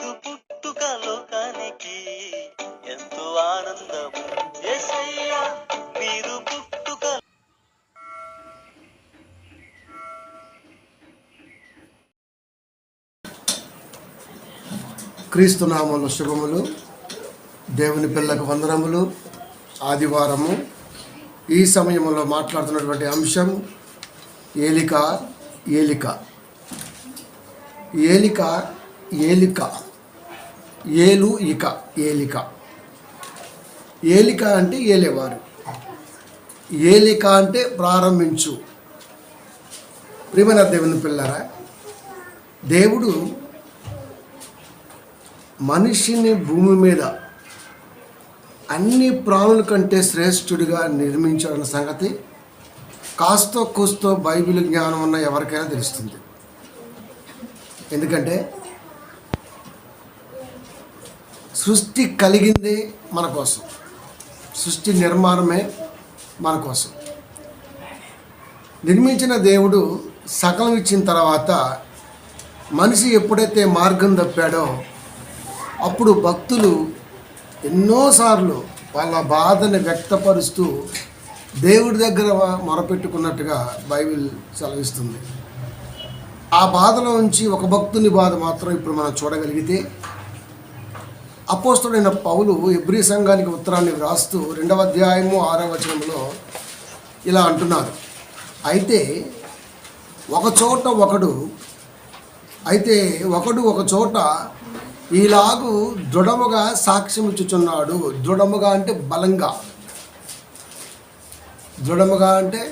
మీరు పుట్టుక లోకానికి ఎంతో ఆనందం. యేసయ్యా మీరు పుట్టుక. క్రీస్తు నామములో శుభములు. దేవుని పిల్లకు వందనములు. ఆదివారము ఈ సమయంలో మాట్లాడుతున్నటువంటి అంశం ఏలిక ఏలిక ఏలిక ఏలిక ఏలు ఇక ఏలిక. ఏలిక అంటే ఏలేవారు, ఏలిక అంటే ప్రారంభించు. ప్రియమైన దేవుని పిల్లరా, దేవుడు మనిషిని భూమి మీద అన్ని ప్రాణుల కంటే శ్రేష్ఠుడిగా నిర్మించాడన్న సంగతి కాస్తో కూస్తో బైబిల్ జ్ఞానం ఉన్న ఎవరికైనా తెలుస్తుంది. ఎందుకంటే సృష్టి కలిగిందే మన కోసం, సృష్టి నిర్మాణమే మన కోసం. నిర్మించిన దేవుడు సకలం ఇచ్చిన తర్వాత మనిషి ఎప్పుడైతే మార్గం తప్పాడో అప్పుడు భక్తులు ఎన్నోసార్లు వాళ్ళ బాధని వ్యక్తపరుస్తూ దేవుడి దగ్గర మొరపెట్టుకున్నట్టుగా బైబిల్ సెలవిస్తుంది. ఆ బాధలో నుంచి ఒక భక్తుని బాధ మాత్రం ఇప్పుడు మనం చూడగలిగితే, అపోస్తలుడైన పౌలు హెబ్రీ సంఘానికి ఉత్తరాన్ని వ్రాస్తూ 2వ అధ్యాయము 6వ వచనంలో ఇలా అంటున్నారు. అయితే ఒకడు ఒక చోట ఈలాగు దృఢముగా సాక్ష్యం ఇచ్చుచున్నాడు. దృఢముగా అంటే బలంగా, దృఢముగా అంటే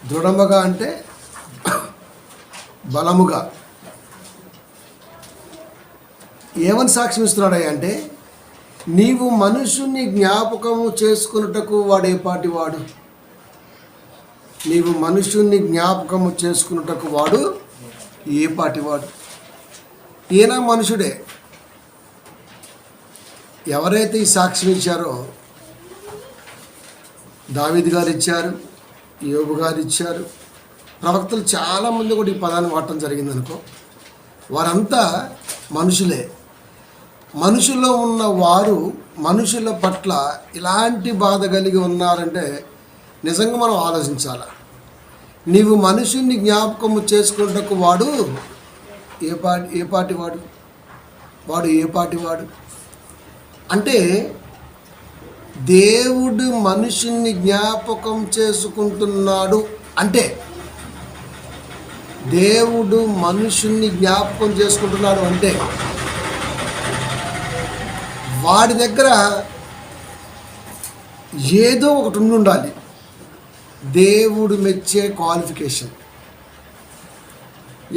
దృఢముగా అంటే బలముగా. ఏమని సాక్ష్యం ఇస్తున్నాడు అంటే, నీవు మనుషుని జ్ఞాపకము చేసుకున్నటకు వాడు ఏపాటి వాడు, నీవు మనుషుని జ్ఞాపకము చేసుకున్నటకు వాడు ఏపాటివాడు. ఈయన మనుషుడే. ఎవరైతే ఈ సాక్ష్యం ఇచ్చారో, దావీదు గారు ఇచ్చారు, యోబు గారు ఇచ్చారు, ప్రవక్తలు చాలామంది కూడా ఈ పదాన్ని వాడటం జరిగిందనుకో. వారంతా మనుషులే. మనుషుల్లో ఉన్న వారు మనుషుల పట్ల ఇలాంటి బాధ కలిగి ఉన్నారంటే నిజంగా మనం ఆలోచించాలి. నీవు మనుషుని జ్ఞాపకము చేసుకున్నటకు వాడు ఏపాటివాడు అంటే, దేవుడు మనుషుని జ్ఞాపకం చేసుకుంటున్నాడు అంటే, దేవుడు మనుషుని జ్ఞాపకం చేసుకుంటున్నాడు అంటే వాడి దగ్గర ఏదో ఒకటి ఉండాలి. దేవుడు మెచ్చే క్వాలిఫికేషన్.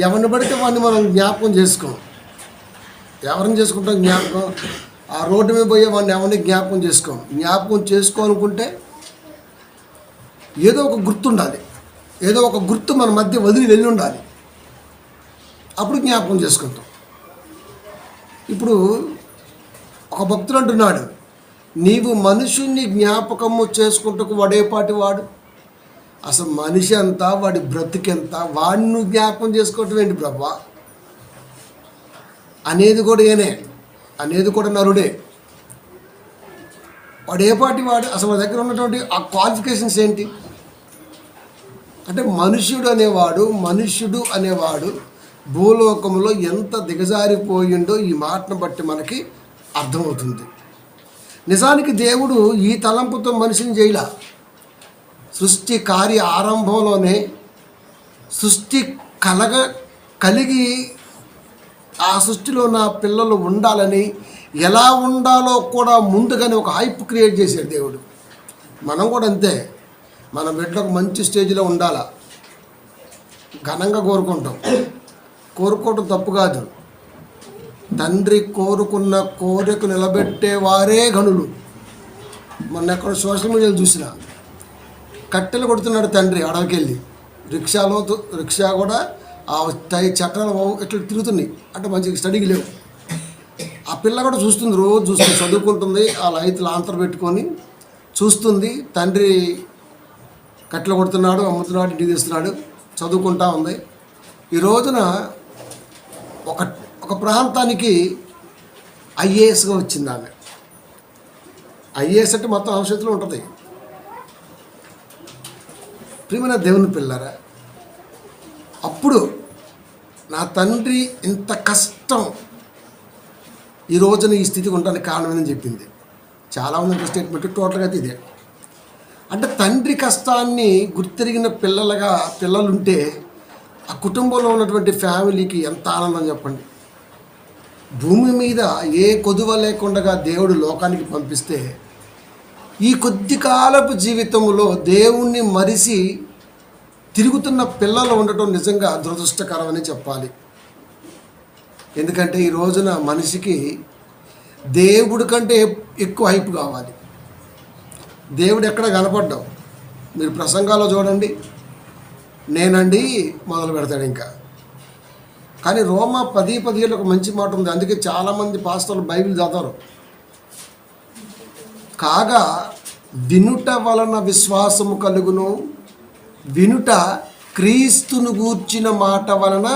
ఎవరిని పడితే వాడిని మనం జ్ఞాపకం చేసుకోం. ఎవరిని చేసుకుంటాం జ్ఞాపకం? ఆ రోడ్డు మీద పోయే వాడిని ఎవరిని జ్ఞాపకం చేసుకోం. జ్ఞాపకం చేసుకోవాలనుకుంటే ఏదో ఒక గుర్తు ఉండాలి, ఏదో ఒక గుర్తు మన మధ్య వదిలి వెళ్ళి ఉండాలి, అప్పుడు జ్ఞాపకం చేసుకుంటాం. ఇప్పుడు ఒక భక్తుడు అంటున్నాడు, నీవు మనుషుని జ్ఞాపకము చేసుకుంటూ వాడేపాటి వాడు. అసలు మనిషి అంతా, వాడి బ్రతికెంత, వాడిని నువ్వు జ్ఞాపకం చేసుకోవటం ఏంటి ప్రభా అనేది కూడా ఏనే, అనేది కూడా నరుడే. వాడు ఏపాటి వాడు, అసలు వాడి దగ్గర ఉన్నటువంటి ఆ క్వాలిఫికేషన్స్ ఏంటి అంటే, మనుష్యుడు అనేవాడు భూలోకంలో ఎంత దిగజారిపోయిండో ఈ మాటను బట్టి మనకి అర్థమవుతుంది. నిజానికి దేవుడు ఈ తలంపుతో మనిషిని చేయలా. సృష్టి కార్య ఆరంభంలోనే సృష్టి కలిగి ఆ సృష్టిలో నా పిల్లలు ఉండాలని, ఎలా ఉండాలో కూడా ముందుగానే ఒక హైప్ క్రియేట్ చేశాడు దేవుడు. మనం కూడా అంతే. మన బిడ్డలకు మంచి స్టేజ్లో ఉండాలా, ఘనంగా కోరుకోవటం తప్పు కాదు. తండ్రి కోరుకున్న కోరిక నిలబెట్టేవారే గనులు. మొన్న ఎక్కడ సోషల్ మీడియాలో చూసిన, కట్టెలు కొడుతున్నాడు తండ్రి అడవికి వెళ్ళి. రిక్షా కూడా ఆ చక్రాలు ఇట్లా తిరుగుతున్నాయి అంటే మంచిగా స్టడీకి లేవు. ఆ పిల్ల కూడా చూస్తుంది, రోజు చూస్తుంది, చదువుకుంటుంది. ఆ లైట్లు ఆంతర్ పెట్టుకొని చూస్తుంది. తండ్రి కట్టెలు కొడుతున్నాడు, అమ్ముతున్నాడు, ఇంటికి తీస్తున్నాడు, చదువుకుంటా ఉంది. ఈ రోజున ఒక ఒక ప్రాంతానికి ఐఏఎస్గా వచ్చింది ఆమె. ఐఏఎస్ అంటే మొత్తం భవిష్యత్తులో ఉంటుంది. ప్రియమైన దేవుని పిల్లరా, అప్పుడు నా తండ్రి ఇంత కష్టం ఈ రోజున ఈ స్థితికి ఉండడానికి కారణమని చెప్పింది. చాలామంది స్టేట్మెంట్ టోటల్గా అయితే ఇదే. అంటే తండ్రి కష్టాన్ని గుర్తిరిగిన పిల్లలుంటే ఆ కుటుంబంలో ఉన్నటువంటి ఫ్యామిలీకి ఎంత ఆనందం చెప్పండి. భూమి మీద ఏ కొదువ లేకుండా దేవుడు లోకానికి పంపిస్తే ఈ కొద్ది కాలపు జీవితంలో దేవుణ్ణి మరిసి తిరుగుతున్న పిల్లలు ఉండటం నిజంగా దురదృష్టకరమని చెప్పాలి. ఎందుకంటే ఈ రోజున మనిషికి దేవుడి కంటే ఎక్కువ హైప్ కావాలి. దేవుడు ఎక్కడ కనపడ్డావు? మీరు ప్రసంగాల్లో చూడండి, నేనండి మొదలు పెడతాడు ఇంకా. కానీ రోమా 10:17 ఒక మంచి మాట ఉంది. అందుకే చాలామంది పాస్టర్లు బైబిల్ చదవరు. కాగా వినుట వలన విశ్వాసము కలుగును, వినుట క్రీస్తును గూర్చిన మాట వలన.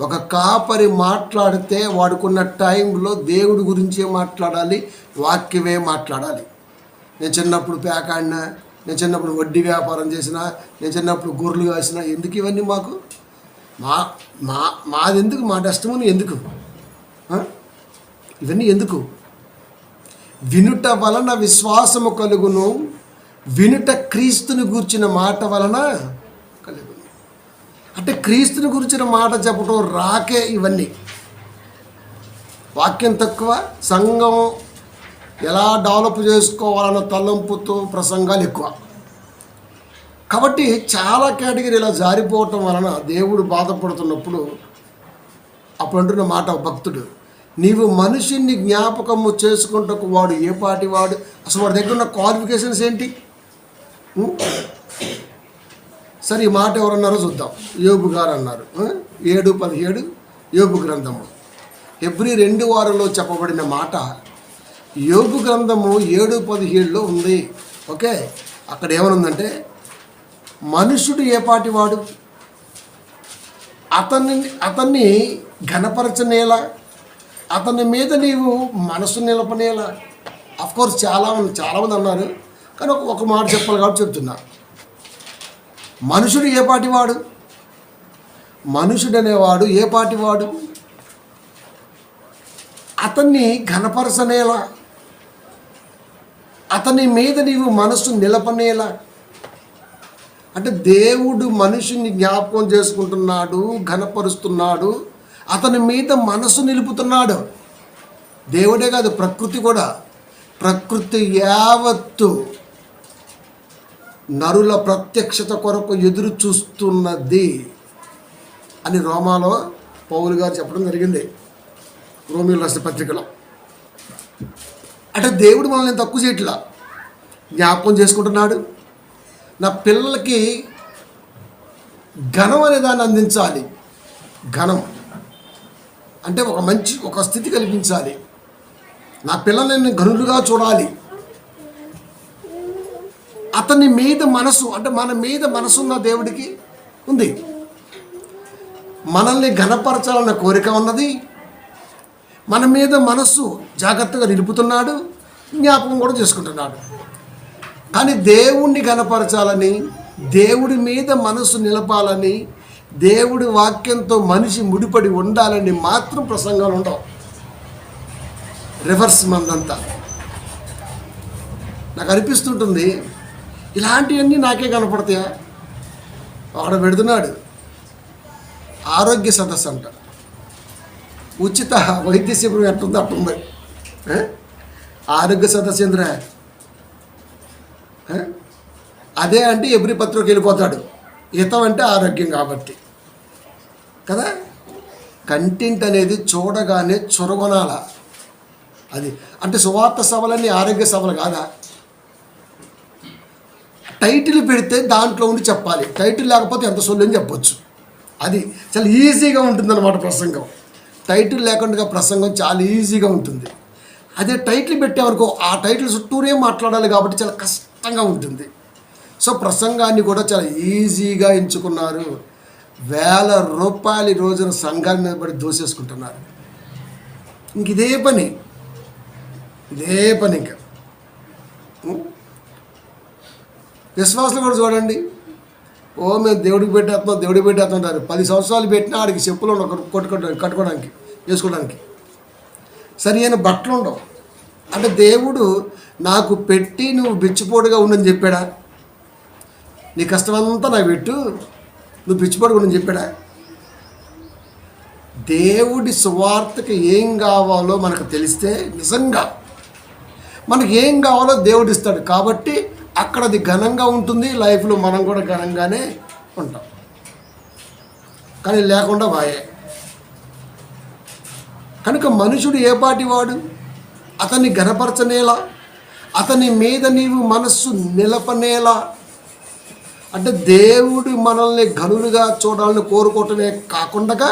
ఒక కాపరి మాట్లాడితే వాడుకున్న టైంలో దేవుడి గురించే మాట్లాడాలి, వాక్యమే మాట్లాడాలి. నేను చిన్నప్పుడు పేకాడినా, నేను చిన్నప్పుడు వడ్డీ వ్యాపారం చేసినా, నేను చిన్నప్పుడు గొర్రెలు కాసినా. ఎందుకు ఇవన్నీ మాకు? మాదెందుకు? మా టెస్టిమనీ ఎందుకు? ఇవన్నీ ఎందుకు? వినుట వలన విశ్వాసము కలుగును, వినుట క్రీస్తుని గూర్చిన మాట వలన కలుగును. అంటే క్రీస్తుని గురించిన మాట చెప్పడం రాకే ఇవన్నీ. వాక్యం తక్కువ, సంఘం ఎలా డెవలప్ చేసుకోవాలన్న తలంపుతో ప్రసంగాలు ఎక్కువ. కాబట్టి చాలా కేటగిరీ ఇలా జారిపోవటం వలన దేవుడు బాధపడుతున్నప్పుడు అప్పుడు అంటున్న మాట భక్తుడు, నీవు మనిషిని జ్ఞాపకము చేసుకుంటకు వాడు ఏ పాటి వాడు? అసలు వాడి దగ్గర ఉన్న క్వాలిఫికేషన్స్ ఏంటి? సరే, ఈ మాట ఎవరన్నారో చూద్దాం. యోబు గారు అన్నారు. 7:17 యోబు గ్రంథము. హెబ్రీ 2:6 చెప్పబడిన మాట యోబు గ్రంథము 7:17 ఉంది. ఓకే, అక్కడ ఏమనుందంటే, మనుషుడు ఏ పాటి వాడు? అతన్ని ఘనపరచనేలా, అతని మీద నీవు మనసు నిలపనేలా. అఫ్కోర్స్ చాలామంది అన్నారు, కానీ ఒక మాట చెప్పాలి కాబట్టి చెప్తున్నా. మనుషుడు ఏ పాటి వాడు? మనుషుడు అనేవాడు ఏ పాటి వాడు? అతన్ని ఘనపరచనేలా, అతని మీద నీవు మనసు నిలపనేలా. అంటే దేవుడు మనిషిని జ్ఞాపకం చేసుకుంటున్నాడు, ఘనపరుస్తున్నాడు, అతని మీద మనసు నిలుపుతున్నాడు. దేవుడే కాదు, ప్రకృతి కూడా. ప్రకృతి యావత్తు నరుల ప్రత్యక్షత కొరకు ఎదురు చూస్తున్నది అని రోమాలో పౌలు గారు చెప్పడం జరిగింది, రోమియోలు రాసిన పత్రికలో. అంటే దేవుడు మనల్ని తక్కువ చేయట్లా, జ్ఞాపకం చేసుకుంటున్నాడు. నా పిల్లలకి ఘనం అనే దాన్ని అందించాలి. ఘనం అంటే ఒక స్థితి కల్పించాలి. నా పిల్లల్ని ఘనులుగా చూడాలి. అతని మీద మనసు, అంటే మన మీద మనసున్న దేవుడికి ఉంది. మనల్ని ఘనపరచాలన్న కోరిక ఉన్నది. మన మీద మనస్సు జాగ్రత్తగా నిలుపుతున్నాడు, జ్ఞాపకం కూడా చేసుకుంటున్నాడు. కానీ దేవుణ్ణి ఘనపరచాలని, దేవుడి మీద మనసు నిలపాలని, దేవుడి వాక్యంతో మనిషి ముడిపడి ఉండాలని మాత్రం ప్రసంగాలు ఉండవు. రివర్స్ మందంతా. నాకు అనిపిస్తుంటుంది, ఇలాంటివన్నీ నాకే కనపడతాయా? అక్కడ పెడుతున్నాడు ఆరోగ్య సదస్సు అంట, ఉచిత వైద్య శిబిరం ఎట్టుంది అట్టుంది. ఆరోగ్య సదస్సు ఏంద్రా? అదే అంటే ఎబ్రి పత్రికకి వెళ్ళిపోతాడు. హితం అంటే ఆరోగ్యం కాబట్టి కదా. కంటెంట్ అనేది చూడగానే చొరగొనాల. అది అంటే సువార్త సభలన్నీ ఆరోగ్య సభలు కాదా? టైటిల్ పెడితే దాంట్లో ఉండి చెప్పాలి. టైటిల్ లేకపోతే ఎంత సొల్లని చెప్పొచ్చు. అది చాలా ఈజీగా ఉంటుందన్నమాట ప్రసంగం. టైటిల్ లేకుండా ప్రసంగం చాలా ఈజీగా ఉంటుంది. అదే టైటిల్ పెట్టామనుకో, ఆ టైటిల్ చుట్టూనే మాట్లాడాలి కాబట్టి చాలా కష్టంగా ఉంటుంది. సో ప్రసంగాన్ని కూడా చాలా ఈజీగా ఎంచుకున్నారు. వేల రూపాయలు ఈ రోజున సంఘాల మీద పడి దోసేసుకుంటున్నారు. ఇంక ఇదే పని ఇంకా విశ్వాసులు కూడా చూడండి. మేము దేవుడికి పెట్టేస్తుంటారు. 10 సంవత్సరాలు పెట్టినా ఆడికి చెప్పులు ఉండవు కట్టుకోవడానికి వేసుకోవడానికి, సరి అయిన బట్టలు ఉండవు. అంటే దేవుడు నాకు పెట్టి నువ్వు బిచ్చిపోటుగా ఉండని చెప్పాడా? నీ కష్టమంతా నాకు పెట్టు, నువ్వు బిచ్చిపోటుగా ఉండని చెప్పాడా? దేవుడి సువార్తకి ఏం కావాలో మనకు తెలిస్తే నిజంగా మనకి ఏం కావాలో దేవుడు ఇస్తాడు. కాబట్టి అక్కడ అది ఘనంగా ఉంటుంది. లైఫ్లో మనం కూడా ఘనంగానే ఉంటాం. కానీ లేకుండా వాయే. కనుక మనుషుడు ఏ పాటి వాడు? అతన్ని ఘనపరచనేలా, అతని మీద నీవు మనస్సు నిలపనేలా. అంటే దేవుడు మనల్ని గనులుగా చూడాలని కోరుకోవటమే కాకుండా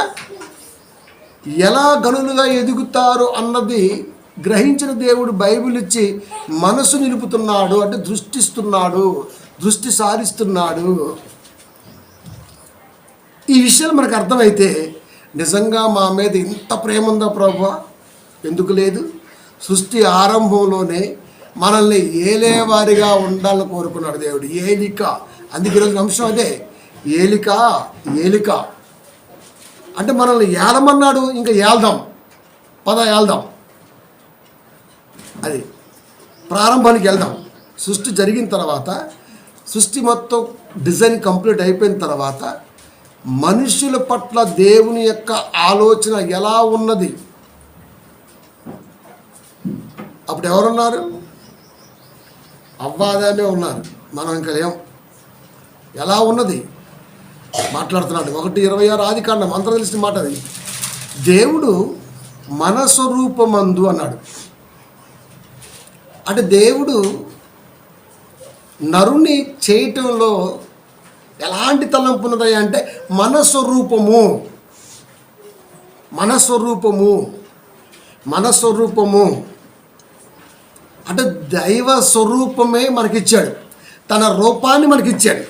ఎలా గనులుగా ఎదుగుతారు అన్నది గ్రహించిన దేవుడు బైబిల్ ఇచ్చి మనసు నిలుపుతున్నాడు. అంటే దృష్టి సారిస్తున్నాడు. ఈ విషయాలు మనకు అర్థమైతే నిజంగా మా మీద ఇంత ప్రేమ ఉందా ప్రభువా? ఎందుకు లేదు? సృష్టి ఆరంభంలోనే మనల్ని ఏలేవారిగా ఉండాలని కోరుకున్నాడు దేవుడు. ఏలిక, అందుకే ఈరోజు అంశం అదే, ఏలిక అంటే మనల్ని ఏలమన్నాడు. ఇంకా ఏల్దాం, అది ప్రారంభానికి వెళ్దాం. సృష్టి జరిగిన తర్వాత, సృష్టి మొత్తం డిజైన్ కంప్లీట్ అయిపోయిన తర్వాత మనుషుల పట్ల దేవుని యొక్క ఆలోచన ఎలా ఉన్నది? అప్పుడు ఎవరున్నారు? అవ్వాదామే ఉన్నారు. మనం ఇంకా లేం. ఎలా ఉన్నది మాట్లాడుతున్నాడు. 1:26 ఆదికాండం, అందరూ తెలిసిన మాట అది. దేవుడు మన స్వరూపమందు అన్నాడు. అంటే దేవుడు నరుని చేయటంలో ఎలాంటి తలంపు ఉన్నది అంటే మన స్వరూపము అంటే దైవ స్వరూపమే మనకిచ్చాడు. తన రూపాన్ని మనకిచ్చాడు.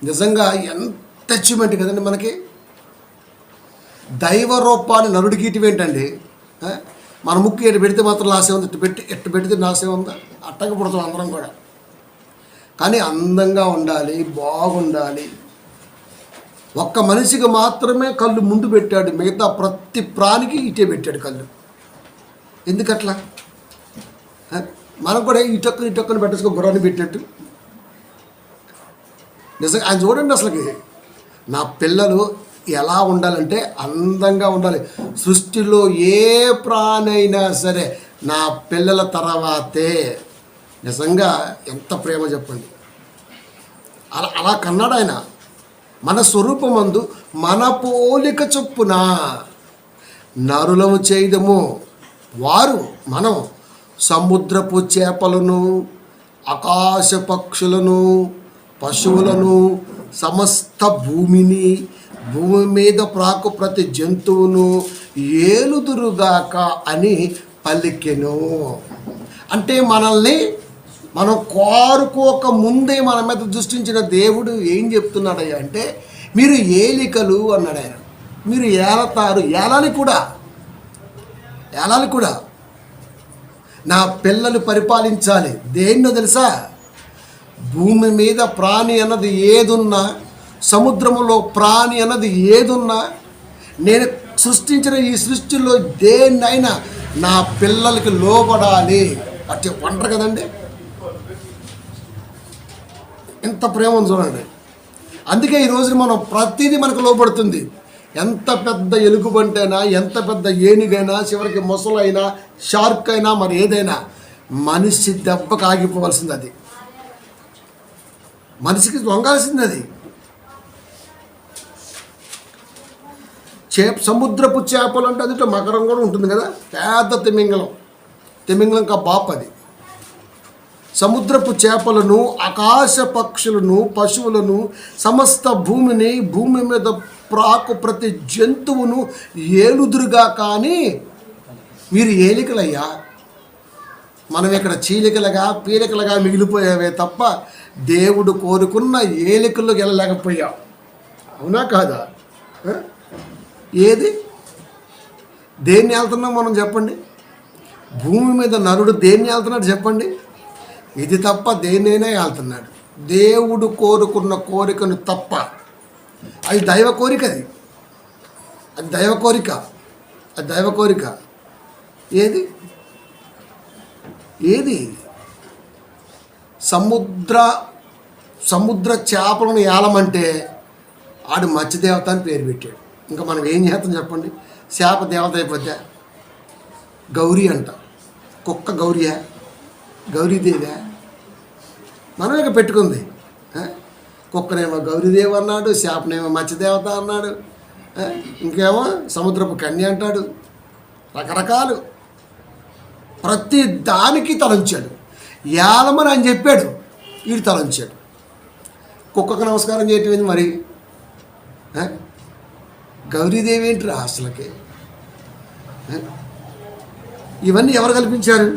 నిజంగా ఎంత అచీవ్మెంట్ కదండి మనకి. దైవ రూపాన్ని నరుడికి ఇటు ఏంటండి? మన ముక్కు ఎటు పెడితే మాత్రం నాశే ఉంది, ఎట్టు పెడితే నాశే ఉందా? అట్టగా పుడతాం అందరం కూడా. కానీ అందంగా ఉండాలి, బాగుండాలి. ఒక్క మనిషికి మాత్రమే కళ్ళు ముందు పెట్టాడు, మిగతా ప్రతి ప్రాణికి ఇటే పెట్టాడు కళ్ళు. ఎందుకట్లా? మనం కూడా ఇటొక్కని పెట్టేసుకో గుర్రాన్ని పెట్టినట్టు. నిజంగా ఆయన చూడండి, అసలుకి నా పిల్లలు ఎలా ఉండాలంటే అందంగా ఉండాలి. సృష్టిలో ఏ ప్రాణి అయినా సరే నా పిల్లల తర్వాతే. నిజంగా ఎంత ప్రేమ చెప్పండి. అలా కన్నాడు ఆయన. మన స్వరూపమందు మన పోలిక చొప్పున నరులము చేయదము. వారు మనం సముద్రపు చేపలను, ఆకాశ పక్షులను, పశువులను, సమస్త భూమిని, భూమి మీద ప్రాకు ప్రతి జంతువును ఏలుదురుగాక అని పలికెను. అంటే మనల్ని మనం కోరుకోక ముందే మన మీద దృష్టించిన దేవుడు ఏం చెప్తున్నాడయ్యా అంటే, మీరు ఏలికలు అన్నాడు ఆయన. మీరు ఏలతారు, ఏలాలి కూడా. నా పిల్లలు పరిపాలించాలి. దేన్నో తెలుసా? భూమి మీద ప్రాణి అన్నది ఏదున్నా, సముద్రములో ప్రాణి అన్నది ఏదున్నా, నేను సృష్టించిన ఈ సృష్టిలో దేన్నైనా నా పిల్లలకి లోబడాలి. అట్టే వంటరు కదండి. ఎంత ప్రేమ చూడండి. అందుకే ఈరోజు మనం ప్రతిదీ మనకు లోబడుతుంది. ఎంత పెద్ద ఎలుగుబంటైనా, ఎంత పెద్ద ఏనుగైనా, చివరికి మొసలైనా, షార్క్ అయినా, మరి ఏదైనా మనిషి దెబ్బకు ఆగిపోవాల్సింది. అది మనిషికి వంగాల్సింది. అది సముద్రపు చేపలు అంటే అది మకరం కూడా ఉంటుంది కదా, పెద్ద తిమింగలం కా బాప్ అది. సముద్రపు చేపలను, ఆకాశ పక్షులను, పశువులను, సమస్త భూమిని, భూమి మీద ప్రాకు ప్రతి జంతువును ఏలుదురుగా. కానీ మీరు ఏలికలయ్యా. మనం ఇక్కడ చీలికలుగా, పీలికలుగా మిగిలిపోయావే తప్ప దేవుడు కోరుకున్న ఏలికలు వెళ్ళలేకపోయాం. అవునా కాదా? ఏది దేన్ని వెళ్తున్నాం మనం చెప్పండి? భూమి మీద నరుడు దేన్ని వెళ్తున్నాడు చెప్పండి? ఇది తప్ప దేన్నైనా వెళ్తున్నాడు. దేవుడు కోరుకున్న కోరికను తప్ప. అది దైవ కోరిక, అది దైవ కోరిక, అది దైవ కోరిక. ఏది ఏది సముద్ర చేపలను ఏలమంటే ఆడు మత్స్యదేవత అని పేరు పెట్టాడు. ఇంకా మనం ఏం చేస్తాం చెప్పండి? చేప దేవత అయిపోతే గౌరీ అంట. కుక్క గౌరీయా? గౌరీదేవా? మనం ఇక పెట్టుకుంది. కుక్కనేమో గౌరీదేవి అన్నాడు, చేపనేమో మత్స్యదేవత అన్నాడు, ఇంకేమో సముద్రపు కన్య అంటాడు. రకరకాలు ప్రతి దానికి తలంచాడు. ఏలమని అని చెప్పాడు, వీడు తలంచాడు. కుక్కకు నమస్కారం చేయటం మరి గౌరీదేవి ఏంటి అసలుకి? ఇవన్నీ ఎవరు కల్పించారు?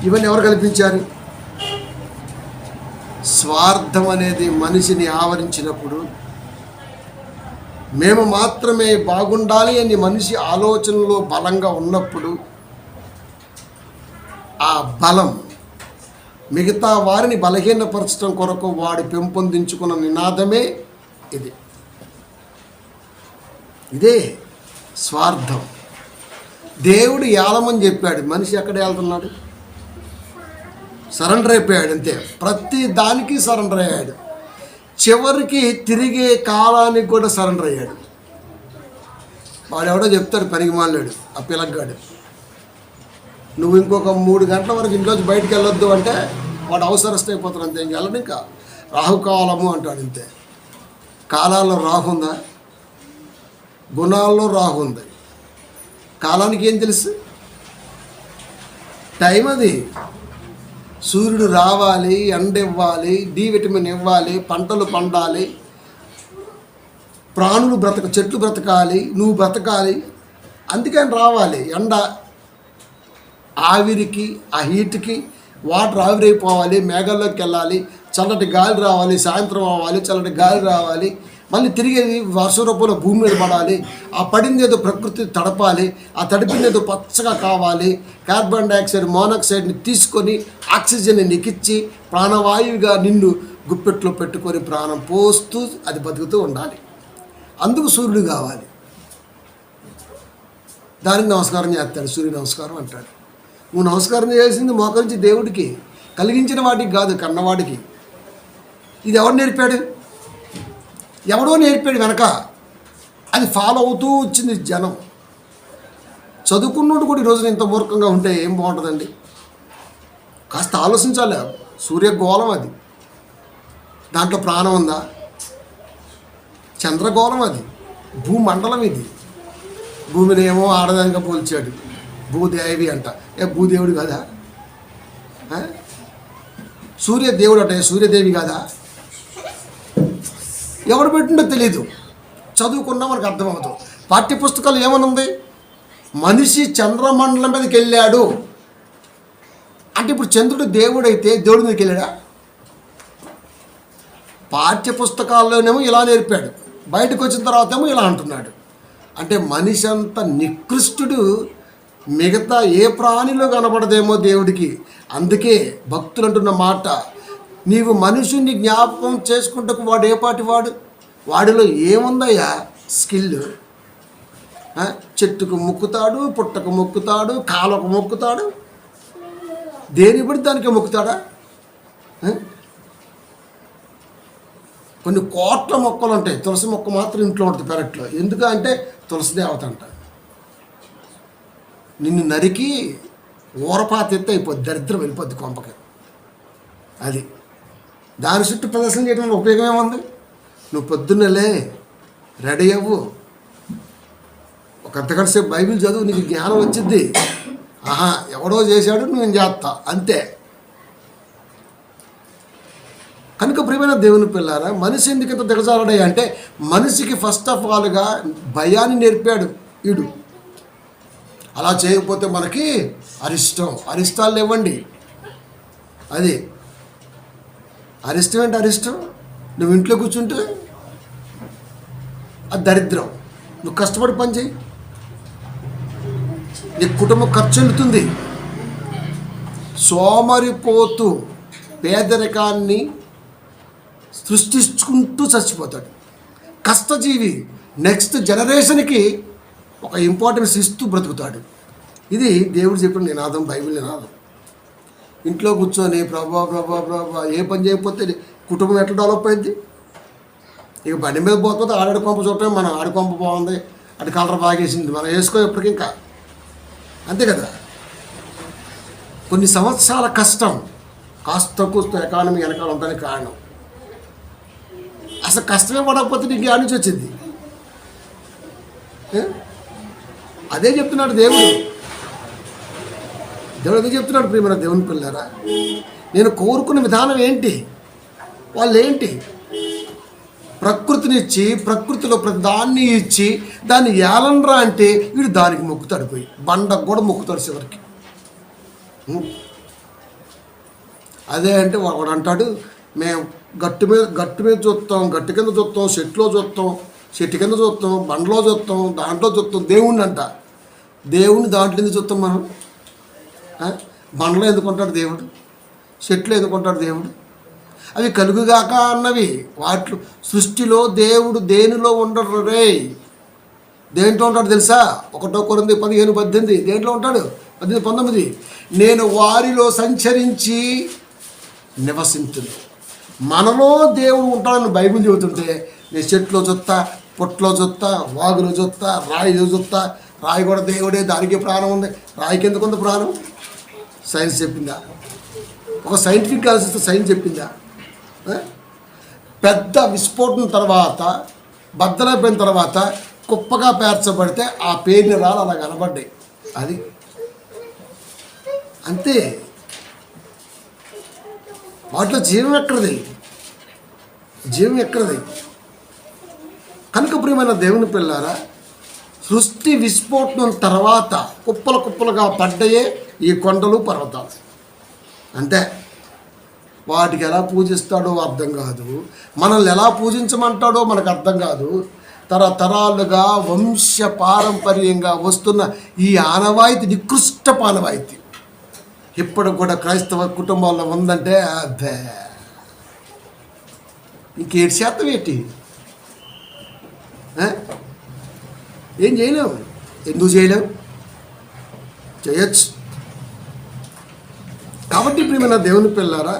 ఇవన్నీ ఎవరు కల్పించారు? స్వార్థం అనేది మనిషిని ఆవరించినప్పుడు, మేము మాత్రమే బాగుండాలి అని మనిషి ఆలోచనలో బలంగా ఉన్నప్పుడు, ఆ బలం మిగతా వారిని బలహీనపరచడం కొరకు వాడు పెంపొందించుకున్న నినాదమే ఇది. ఇదే స్వార్థం. దేవుడు ఏలమని చెప్పాడు, మనిషి ఎక్కడ వెళ్తున్నాడు? సరెండర్ అయిపోయాడు అంతే. ప్రతి దానికి సరెండర్ అయ్యాడు. చివరికి తిరిగే కాలానికి కూడా సరెండర్ అయ్యాడు. వాడెవడో చెప్తాడు, పనికిమాలాడు ఆ పిల్లగాడు, నువ్వు ఇంకొక 3 గంటల వరకు ఇంట్లోంచి బయటికి వెళ్ళొద్దు అంటే వాడు అవసరస్ట్ అయిపోతాడు అంతే. ఇంక వెళ్ళడు. ఇంకా రాహుకాలము అంటాడు అంతే. కాలాల్లో రాహు ఉందా? గుణాల్లో రాహు ఉంది. కాలానికి ఏం తెలుసు? టైం అది. సూర్యుడు రావాలి, ఎండ ఇవ్వాలి, డి విటమిన్ ఇవ్వాలి, పంటలు పండాలి, ప్రాణులు చెట్లు బ్రతకాలి, నువ్వు బ్రతకాలి. అందుకని రావాలి. ఎండ ఆవిరికి, ఆ హీట్కి వాటర్ ఆవిరైపోవాలి, మేఘాల్లోకి వెళ్ళాలి, చల్లటి గాలి రావాలి, సాయంత్రం అవ్వాలి, చల్లటి గాలి రావాలి, మళ్ళీ తిరిగి వర్ష రూపంలో భూమి మీద పడాలి. ఆ పడింది ఏదో ప్రకృతి తడపాలి, ఆ తడిపింది ఏదో పచ్చగా కావాలి, కార్బన్ డైఆక్సైడ్ మోనాక్సైడ్ని తీసుకొని ఆక్సిజన్ని నికిచ్చి ప్రాణవాయువుగా నిన్ను గుప్పెట్లో పెట్టుకొని ప్రాణం పోస్తూ అది బతుకుతూ ఉండాలి. అందుకు సూర్యుడు కావాలి. దానికి నమస్కారం చేస్తాడు, సూర్య నమస్కారం అంటాడు. నువ్వు నమస్కారం చేయాల్సింది మోకరించి దేవుడికి, కలిగించిన వాటికి కాదు, కన్నవాడికి. ఇది ఎవడు నేర్పాడు? ఎవడో నేర్పాడు వెనక. అది ఫాలో అవుతూ వచ్చింది జనం. చదువుకున్నోడు కూడా ఈరోజున ఇంత మూర్ఖంగా ఉంటే ఏం బాగుంటుందండి? కాస్త ఆలోచించాలి. సూర్యగోళం అది, దాంట్లో ప్రాణం ఉందా? చంద్రగోళం అది, భూమండలం ఇది. భూమిని ఏమో ఆడదానిగా పోల్చాడు, భూదేవి అంట. భూదేవుడు కాదా? సూర్యదేవుడు అంటే సూర్యదేవి కాదా? ఎవడు పెట్టిండో తెలీదు, చదువుకున్నా మనకు అర్థమవుతుంది. పాఠ్యపుస్తకాలు ఏమనుంది? మనిషి చంద్రమండలం మీదకి వెళ్ళాడు అంటే ఇప్పుడు చంద్రుడు దేవుడైతే దేవుడి మీదకి వెళ్ళాడా? పాఠ్యపుస్తకాల్లోనేమో ఇలా నేర్పాడు, బయటకు వచ్చిన తర్వాత ఏమో ఇలా అంటున్నాడు. అంటే మనిషి అంత నికృష్టుడు మిగతా ఏ ప్రాణిలో కనబడదేమో దేవుడికి. అందుకే భక్తులు అంటున్న మాట, నీవు మనుషుని జ్ఞాపకం చేసుకుంటకు వాడు ఏ పాటి వాడు? వాడిలో ఏముందయ్యా స్కిల్? చెట్టుకు మొక్కుతాడు, పుట్టకు మొక్కుతాడు, కాలకు మొక్కుతాడు, దేని బట్టి దానికి మొక్కుతాడా? కొన్ని కోట్ల మొక్కలు ఉంటాయి, తులసి మొక్క మాత్రం ఇంట్లో ఉంటుంది పెరట్లో. ఎందుకు అంటే తులసి దేవత అంట. నిన్ను నరికి ఊరపాత ఎత్తి అయిపోద్ది, దరిద్రం వెళ్ళిపోద్ది కొంపకి. అది దాని చుట్టూ ప్రదర్శన చేయడం వల్ల ఉపయోగం ఏముంది? నువ్వు పొద్దున్నలే రెడీ అవ్వు, ఒక అర్ధగంట సేపు బైబిల్ చదువు, నీకు జ్ఞానం వచ్చింది. ఆహా ఎవడో చేశాడు నేను చేస్తా అంతే. కనుక ప్రియమైన దేవుని పిల్లారా, మనిషి ఎందుకు ఇంత దిగజారడాయి అంటే మనిషికి ఫస్ట్ ఆఫ్ ఆల్గా భయాన్ని నేర్పాడు వీడు. అలా చేయకపోతే మనకి అరిష్టాలు ఇవ్వండి. అది అరిష్టం ఏంటి? అరిష్టం నువ్వు ఇంట్లో కూర్చుంటే అది దరిద్రం. నువ్వు కష్టపడి పని చేయి, నీ కుటుంబం ఖర్చు వెళ్తుంది. సోమరిపోతూ పేదరికాన్ని సృష్టించుకుంటూ చచ్చిపోతాడు. కష్టజీవి నెక్స్ట్ జనరేషన్కి ఒక ఇంపార్టెన్స్ ఇస్తూ బ్రతుకుతాడు. ఇది దేవుడు చెప్పిన నినాదం, బైబిల్ నినాదం. ఇంట్లో కూర్చొని ప్రభా ప్రభా ప్రభా ఏ పని చేయకపోతే కుటుంబం ఎట్లా డెవలప్ అయింది? ఇక బండి మీద పోకపోతే ఆడి కొంప చూడటం, మనం ఆడి కొంప బాగుంది, అటు కలర్ బాగేసింది, మనం వేసుకో ఎప్పటికీ ఇంకా అంతే కదా. కొన్ని సంవత్సరాల కష్టం కాస్త కూస్త ఎకానమీ వెనకాల ఉండడానికి కారణం. అసలు కష్టమే పడకపోతే నీకు ఆడి నుంచి వచ్చింది. అదే చెప్తున్నాడు దేవుడు. దేవుడు అదే చెప్తున్నాడు. ప్రియమైన దేవుని పిల్లారా, నేను కోరుకున్న విధానం ఏంటి? వాళ్ళు ఏంటి? ప్రకృతిని ఇచ్చి ప్రకృతిలో ప్రతి దాన్ని ఇచ్చి దాన్ని ఏలనరా అంటే వీడు దానికి మొక్కుతాడు, పోయి బండకు కూడా మొక్కుతాడు చివరికి. అదే అంటే వాడు అంటాడు, మేము గట్టు మీద చూస్తాం, గట్టు కింద చూస్తాం, చెట్లో చూస్తాం, చెట్టు కింద చూస్తాం, బండలో చూస్తాం, దాంట్లో చూస్తాం. దేవుణ్ణి అంట, దేవుణ్ణి దాంట్లో ఎందుకు చూస్తాం మనం? బండలో ఎందుకుంటాడు దేవుడు? చెట్లు ఎందుకుంటాడు దేవుడు? అవి కలుగుగాక అన్నవి. వాటి సృష్టిలో దేవుడు దేనిలో ఉండడు రే. దేంట్లో ఉంటాడు తెలుసా? 1 కొరింథీ 15:18 దేంట్లో ఉంటాడు? 18-19 నేను వారిలో సంచరించి నివసించును. మనలో దేవుడు ఉంటాడని బైబిల్ చెబుతుంటే నేను చెట్లో చూస్తా, పొట్లో చూస్తా, వాగులో చూస్తా, రాయిలో చూస్తా. రాయి కూడా దేవుడే, దానికి ప్రాణం ఉంది. రాయికి ఎందుకు ఉంది ప్రాణం? సైన్స్ చెప్పిందా? ఒక సైంటిఫిక్ ఆలోచిస్తే సైన్స్ చెప్పిందా? పెద్ద విస్ఫోటనం తర్వాత, బద్దలైపోయిన తర్వాత కుప్పగా పేర్చబడితే ఆ పేరుని రాళ్ళు అలా కనబడ్డాయి. అది అంతే. వాటిలో జీవం ఎక్కడిది? జీవం ఎక్కడిది? కనుక ప్రియమైన దేవుని పిల్లారా, సృష్టి విస్ఫోటనం తర్వాత కుప్పలు కుప్పలుగా పడ్డాయే ఈ కొండలు, పర్వతాలు. అంతే. వాటికి ఎలా పూజిస్తాడో అర్థం కాదు, మనల్ని ఎలా పూజించమంటాడో మనకు అర్థం కాదు. తరతరాలుగా వంశ పారంపర్యంగా వస్తున్న ఈ ఆనవాయితీ నికృష్ట ఆనవాయితీ ఇప్పుడు కూడా క్రైస్తవ కుటుంబాల్లో ఉందంటే అబ్బే ఇంకేడు ఏంటి? ఏం చేయలేము. ఎందుకు చేయలేము? చేయొచ్చు. కాబట్టి ప్రియమైన దేవుని పిల్లారా,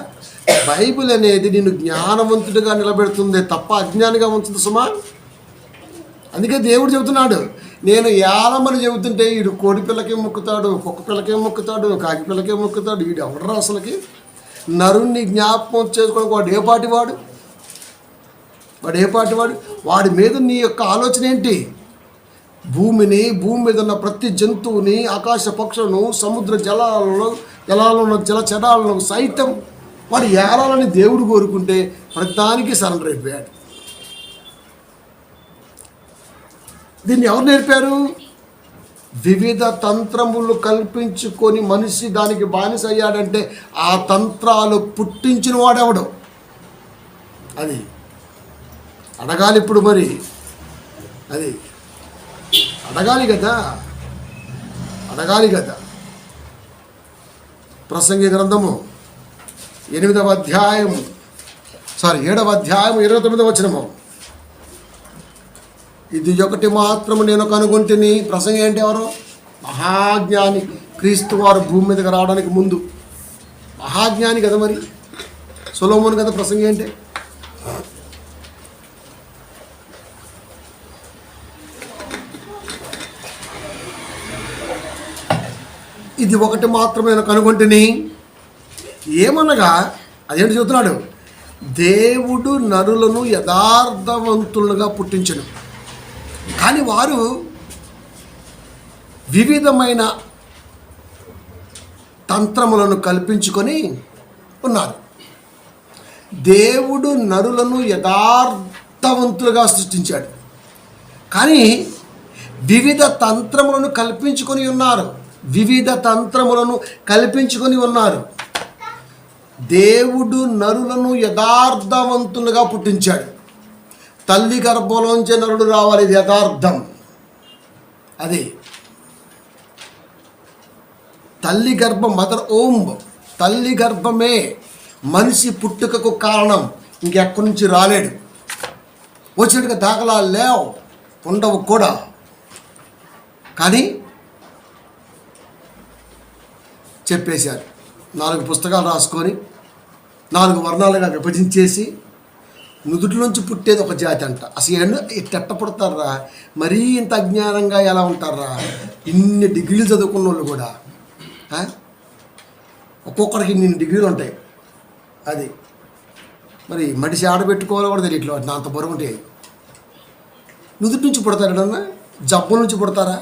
బైబిల్ అనేది నిన్ను జ్ఞానవంతుడిగా నిలబెడుతుంది తప్ప అజ్ఞానిగా ఉంచుతుంది సుమా. అందుకే దేవుడు చెబుతున్నాడు, నేను ఏలమని చెబుతుంటే వీడు కోడి పిల్లకే మొక్కుతాడు, కుక్క పిల్లకే మొక్కుతాడు, కాకి పిల్లకే మొక్కుతాడు. వీడు ఎవడరా అసలుకి? నరుణ్ణి జ్ఞాపకం చేసుకోవడానికి వాడు ఏ పాటివాడు? వాడి మీద నీ యొక్క ఆలోచన ఏంటి? భూమిని, భూమి మీద ఉన్న ప్రతి జంతువుని, ఆకాశ పక్షులను, సముద్ర జలాలలో ఉన్న జలచరాలను సైతం వాడు ఏలాలని దేవుడు కోరుకుంటే ప్రతిదానికి సరెండర్ అయిపోయాడు. దీన్ని ఎవరు నేర్పారు? వివిధ తంత్రములు కల్పించుకొని మనిషి దానికి బానిస అయ్యాడంటే ఆ తంత్రాలు పుట్టించిన వాడెవడు? అది అడగాలి ఇప్పుడు. మరి అది అడగాలి కదా. ప్రసంగి గ్రంథము 7వ అధ్యాయం 29వ వచనము. ఇది ఒకటి మాత్రము నేను కనుగొంటిని. ప్రసంగి అంటే ఎవరు? మహాజ్ఞాని. క్రీస్తు వారు భూమి మీదకి రావడానికి ముందు మహాజ్ఞాని కదా. మరి సొలొమోను కదా ప్రసంగి అంటే. ఇది ఒకటి మాత్రమే నేను కనుగొంటిని. ఏమనగా అదేంటి చెబుతున్నాడు? దేవుడు నరులను యథార్థవంతులుగా పుట్టించను, కానీ వారు వివిధమైన తంత్రములను కల్పించుకొని ఉన్నారు. దేవుడు నరులను యథార్థవంతులుగా సృష్టించాడు, కానీ వివిధ తంత్రములను కల్పించుకొని ఉన్నారు. దేవుడు నరులను యథార్థవంతులుగా పుట్టించాడు, తల్లి గర్భంలోంచి నరుడు రావాలి, ఇది యథార్థం. అది తల్లి గర్భం, మదర్ ఓమ్, తల్లి గర్భమే మనిషి పుట్టుకకు కారణం. ఇంకెక్కడి నుంచి రాలేడు. వచ్చినట్టుగా దాఖలాలు లేవు, ఉండవు కూడా. కానీ చెప్పేశారు. 4 పుస్తకాలు రాసుకొని 4 వర్ణాలుగా విభజించేసి నుదుటిలోంచి పుట్టేది ఒక జాతి అంట. అసలు ఎట్ట పుడతారా? మరీ ఇంత అజ్ఞానంగా ఎలా ఉంటారా? ఇన్ని డిగ్రీలు చదువుకున్న వాళ్ళు కూడా, ఒక్కొక్కరికి ఇన్ని డిగ్రీలు ఉంటాయి. అది మరి మడిసి ఆడబెట్టుకోవాలో కూడా తెలియట్లేదు. నా అంత బరువు ఉంటాయి. నుదుటి నుంచి పుడతారు ఎడన్నా? జబ్బుల నుంచి పుడతారా?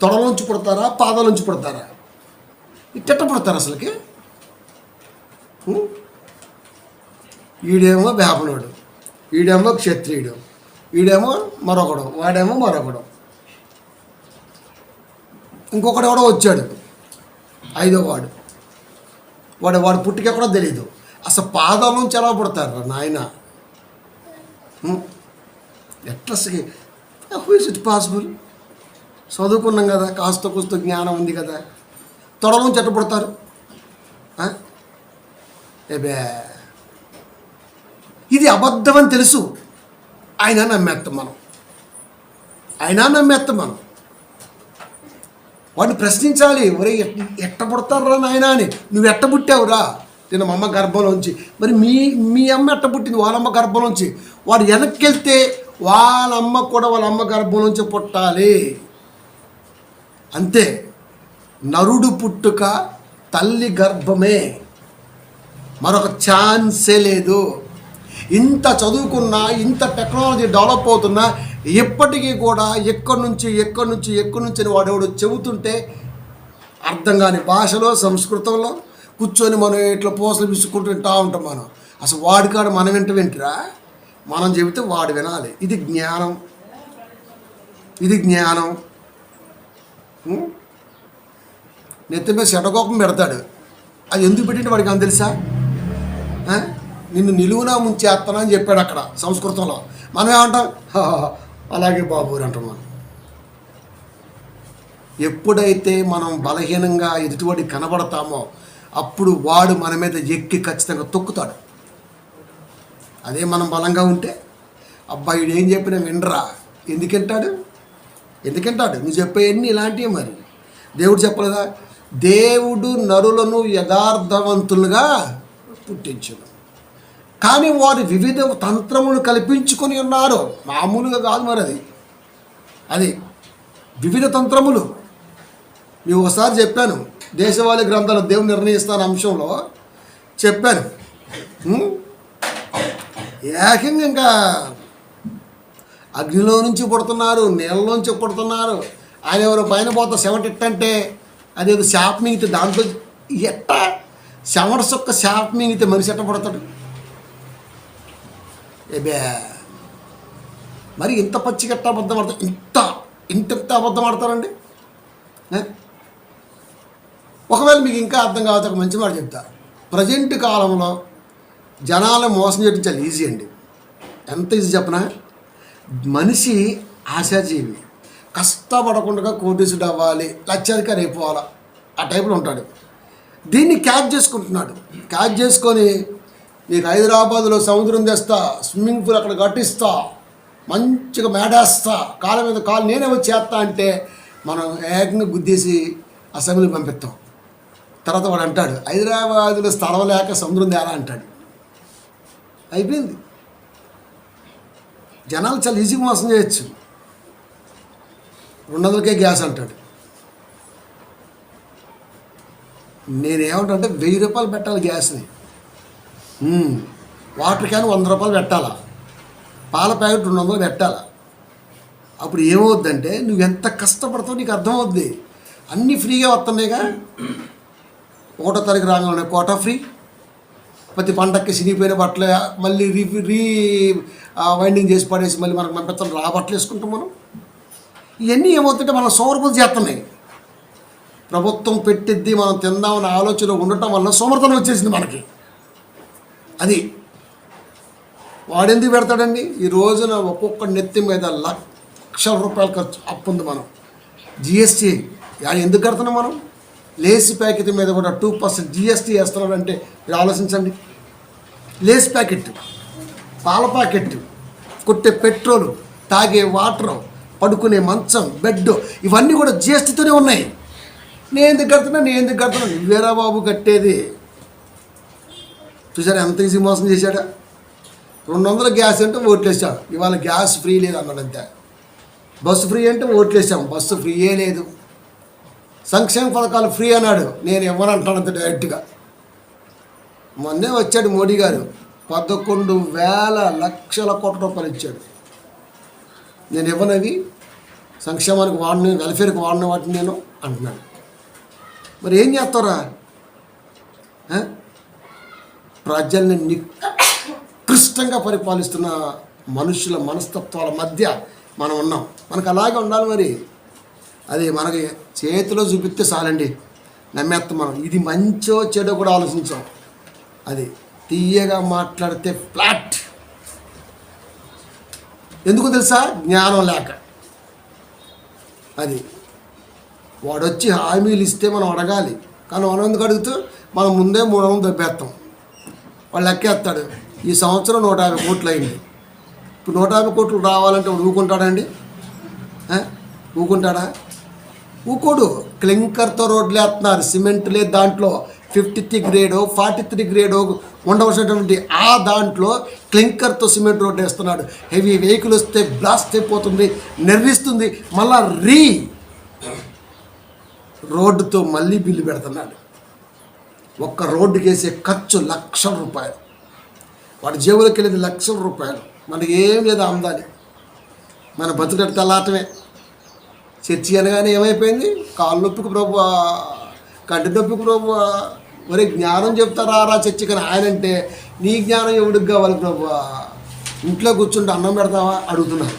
తొడల నుంచి పుడతారా? పాదాల నుంచి పుడతారా? ఇట్టెట్ట పుడతారు అసలుకి? ఈడేమో వేపనోడు, ఈడేమో క్షత్రియుడు, ఈడేమో మరొకడు, వాడేమో మరొకడు, ఇంకొకడు ఎవడో వచ్చాడు 5వ వాడు. వాడు పుట్టికెక్కడో తెలీదు. అసలు పాదాల నుంచి ఎలా పుడతారు నాయన? ఎట్లా హూ ఇస్ ఇట్ పాసిబుల్? చదువుకున్నాం కదా, కాస్త కూస్త జ్ఞానం ఉంది కదా. తొడల నుంచి ఎట్ట పుడతారు? ఏబే, ఇది అబద్ధం అని తెలుసు, ఆయన నమ్మేస్తాం మనం. వాడిని ప్రశ్నించాలి. ఒరే ఎట్ట పుడతారా నాయన అని. నువ్వు ఎట్ట పుట్టావురా? నేను మా అమ్మ గర్భంలోంచి. మరి మీ అమ్మ ఎట్ట పుట్టింది? వాళ్ళమ్మ గర్భంలోంచి. వాడు వెనక్కి వెళ్తే వాళ్ళమ్మ కూడా వాళ్ళ అమ్మ గర్భంలోంచి పుట్టాలి. అంతే. నరుడు పుట్టుక తల్లి గర్భమే, మరొక ఛాన్సే లేదు. ఇంత చదువుకున్నా, ఇంత టెక్నాలజీ డెవలప్ అవుతున్నా, ఎప్పటికీ కూడా ఎక్కడి నుంచి అని వాడెవడు చెబుతుంటే అర్థం కాని భాషలో, సంస్కృతంలో కూర్చొని మనం ఇట్లా పూసలు విసుక్కుంటూ వింటూ ఉంటాం. మనం అసలు వాడికాడ మనం వింటరా? మనం చెబితే వాడు వినాలి. ఇది జ్ఞానం. నెత్తి మీద శటకోపం పెడతాడు. అది ఎందుకు పెట్టింటే వాడికి అని తెలుసా? నిన్ను నిలువునా ముంచేస్తానా అని చెప్పాడు అక్కడ సంస్కృతంలో. మనం ఏమంటాం? అలాగే బాబు అని అంటాం. మనం ఎప్పుడైతే మనం బలహీనంగా ఎదుటివాడి కనబడతామో అప్పుడు వాడు మన మీద ఎక్కి ఖచ్చితంగా తొక్కుతాడు. అదే మనం బలంగా ఉంటే, అబ్బాయి ఏం చెప్పినా వినరా, ఎందుకంటాడు? నువ్వు చెప్పేవన్నీ ఇలాంటివి. మరి దేవుడు చెప్పలేదా? దేవుడు నరులను యథార్థవంతులుగా పుట్టించును, కానీ వారు వివిధ తంత్రములు కల్పించుకొని ఉన్నారు. మామూలుగా కాదు మరి అది వివిధ తంత్రములు. నేను ఒకసారి చెప్పాను, దేశవాళీ గ్రంథాలు దేవుడు నిర్ణయిస్తాను అంశంలో చెప్పాను. ఏకంగా ఇంకా అగ్నిలో నుంచి పుడుతున్నారు, నీళ్ళలోంచి పుడుతున్నారు. ఆయన ఎవరు పైన పోతా చెమటెట్టంటే అదేదో శాప్ మింగితే దాంట్లో ఎట్ట చెమట సొక్క శాప్ మింగితే మనిషి ఎట్ట పడతాడు? ఏబే, మరి ఇంత పచ్చిగట్ట అబద్ధం ఆడతారు, ఇంత అబద్ధం ఆడతారండి. ఒకవేళ మీకు ఇంకా అర్థం కావచ్చు, ఒక మంచి మాట చెప్తా. ప్రజెంట్ కాలంలో జనాలను మోసం చేయడం చాలా ఈజీ అండి. ఎంత ఈజీ చెప్పనా? మనిషి ఆశాజీవి, కష్టపడకుండా కోటీసుడు అవ్వాలి, లక్షాధికారి అయిపోవాలా, ఆ టైప్లో ఉంటాడు. దీన్ని క్యాచ్ చేసుకుంటున్నాడు. క్యాచ్ చేసుకొని నీకు హైదరాబాద్లో సముద్రం తెస్తా, స్విమ్మింగ్ పూల్ అక్కడ కట్టిస్తా, మంచిగా మేడేస్తా, కాళ్ళ మీద కాలు నేనే వచ్చి చేస్తా అంటే మనం ఏకంగా గుద్దేసి అసెంబ్లీ పంపిస్తాం. తర్వాత వాడు అంటాడు, హైదరాబాద్లో స్థలం లేక సముద్రం తేలా అంటాడు. అయిపోయింది. జనాలు చాలా ఈజీగా మోసం చేయొచ్చు. 200కే గ్యాస్ అంటాడు. నేనేమంటే 1000 రూపాయలు పెట్టాలి గ్యాస్ని, వాటర్ క్యాన్ 100 రూపాయలు పెట్టాలా, పాల ప్యాకెట్ 200 పెట్టాలా. అప్పుడు ఏమవుద్దంటే నువ్వు ఎంత కష్టపడతావు నీకు అర్థమవుద్ది. అన్నీ ఫ్రీగా వస్తున్నాయిగా. 1వ తారీఖు రాగానే కోటా ఫ్రీ, ప్రతి పండక్కి సినిపోయిన బట్టలు మళ్ళీ రీ వైండింగ్ చేసి పడేసి మళ్ళీ మనకు పంపిస్తాం, బట్టలు వేసుకుంటాం మనం. ఇవన్నీ ఏమవుతుంటే మనం సోమరిపోతు చేస్తున్నాయి. ప్రభుత్వం పెట్టిద్ది, మనం తిందామన్న ఆలోచన ఉండటం వల్ల సోమర్థనం వచ్చేసింది మనకి. అది వాడెందుకు పెడతాడండి? ఈ రోజున ఒక్కొక్క నెత్తి మీద లక్షల రూపాయలు ఖర్చు అప్పు ఉంది. మనం జిఎస్టీ ఎందుకు కడుతున్నాం? మనం లేస్ ప్యాకెట్ మీద కూడా 2% జిఎస్టీ వేస్తున్నాడు అంటే మీరు ఆలోచించండి. లేస్ ప్యాకెట్, పాల ప్యాకెట్, కొట్టే పెట్రోలు, తాగే వాటరు, పడుకునే మంచం, బెడ్, ఇవన్నీ కూడా జిఎస్టీతోనే ఉన్నాయి. నేను ఎందుకు కడుతున్నా? నువ్వేరా బాబు కట్టేది. చూసారా ఎంత ఈజీ మోసం చేశాడా? 200 గ్యాస్ అంటే ఓట్లేసాడు. ఇవాళ గ్యాస్ ఫ్రీ లేదు అన్నాడు అంతే. బస్సు ఫ్రీ అంటే ఓట్లేసాం, బస్సు ఫ్రీయే లేదు. సంక్షేమ పథకాలు ఫ్రీ అన్నాడు, నేను ఇవ్వనంటాను అంత డైరెక్ట్గా. మొన్నే వచ్చాడు మోడీ గారు, 11,000 లక్షల కోట్ల రూపాయలు ఇచ్చాడు. నేను ఇవ్వనవి, సంక్షేమానికి వాడిన, వెల్ఫేర్కి వాడిన వాటిని నేను అంటున్నాడు. మరి ఏం చేస్తారా? ప్రజల్ని నికృష్టంగా పరిపాలిస్తున్న మనుషుల మనస్తత్వాల మధ్య మనం ఉన్నాం. మనకు అలాగే ఉండాలి. మరి అది మనకి చేతిలో చూపిస్తే చాలండి, నమ్మేస్తాం మనం. ఇది మంచో చెడో కూడా ఆలోచించాం. అది తీయగా మాట్లాడితే ఫ్లాట్. ఎందుకు తెలుసా? జ్ఞానం లేక. అది వాడొచ్చి హామీలు ఇస్తే మనం అడగాలి, కానీ మనం ఎందుకు అడుగుతూ మనం ముందే 300 దెబ్బేస్తాం. వాళ్ళు లెక్కేస్తాడు, ఈ సంవత్సరం 150 కోట్లు అయింది. ఇప్పుడు 150 కోట్లు రావాలంటే వాడు ఊకుంటాడండి? ఊకుంటాడా? ఊకోడు. క్లింకర్తో రోడ్లు వేస్తున్నారు, సిమెంట్ లేదు. దాంట్లో 53 గ్రేడో 43 గ్రేడో ఉండవలసినటువంటి ఆ దాంట్లో క్లింకర్తో సిమెంట్ రోడ్డు వేస్తున్నాడు. హెవీ వెహికల్ వస్తే బ్లాస్ట్ అయిపోతుంది, నెర్రిస్తుంది. మళ్ళా రోడ్డుతో మళ్ళీ బిల్లు పెడుతున్నాడు. ఒక్క రోడ్డుకి వేసే ఖర్చు లక్షల రూపాయలు. వాడి జేబులోకి వెళ్ళేది లక్షల రూపాయలు. మనకి ఏం లేదు ఆమ్దాని. మన బతుకట్టు తలాటమే. చర్చి అనగానే ఏమైపోయింది? కాళ్ళు నొప్పికి ప్రభువా, కంటి నొప్పికి ప్రభువా, మరి జ్ఞానం చెప్తారా రా చర్చి. కానీ ఆయన అంటే నీ జ్ఞానం ఎవడికి కావాలి ప్రభువా? ఇంట్లో కూర్చుంటే అన్నం పెడతావా అడుగుతున్నారు.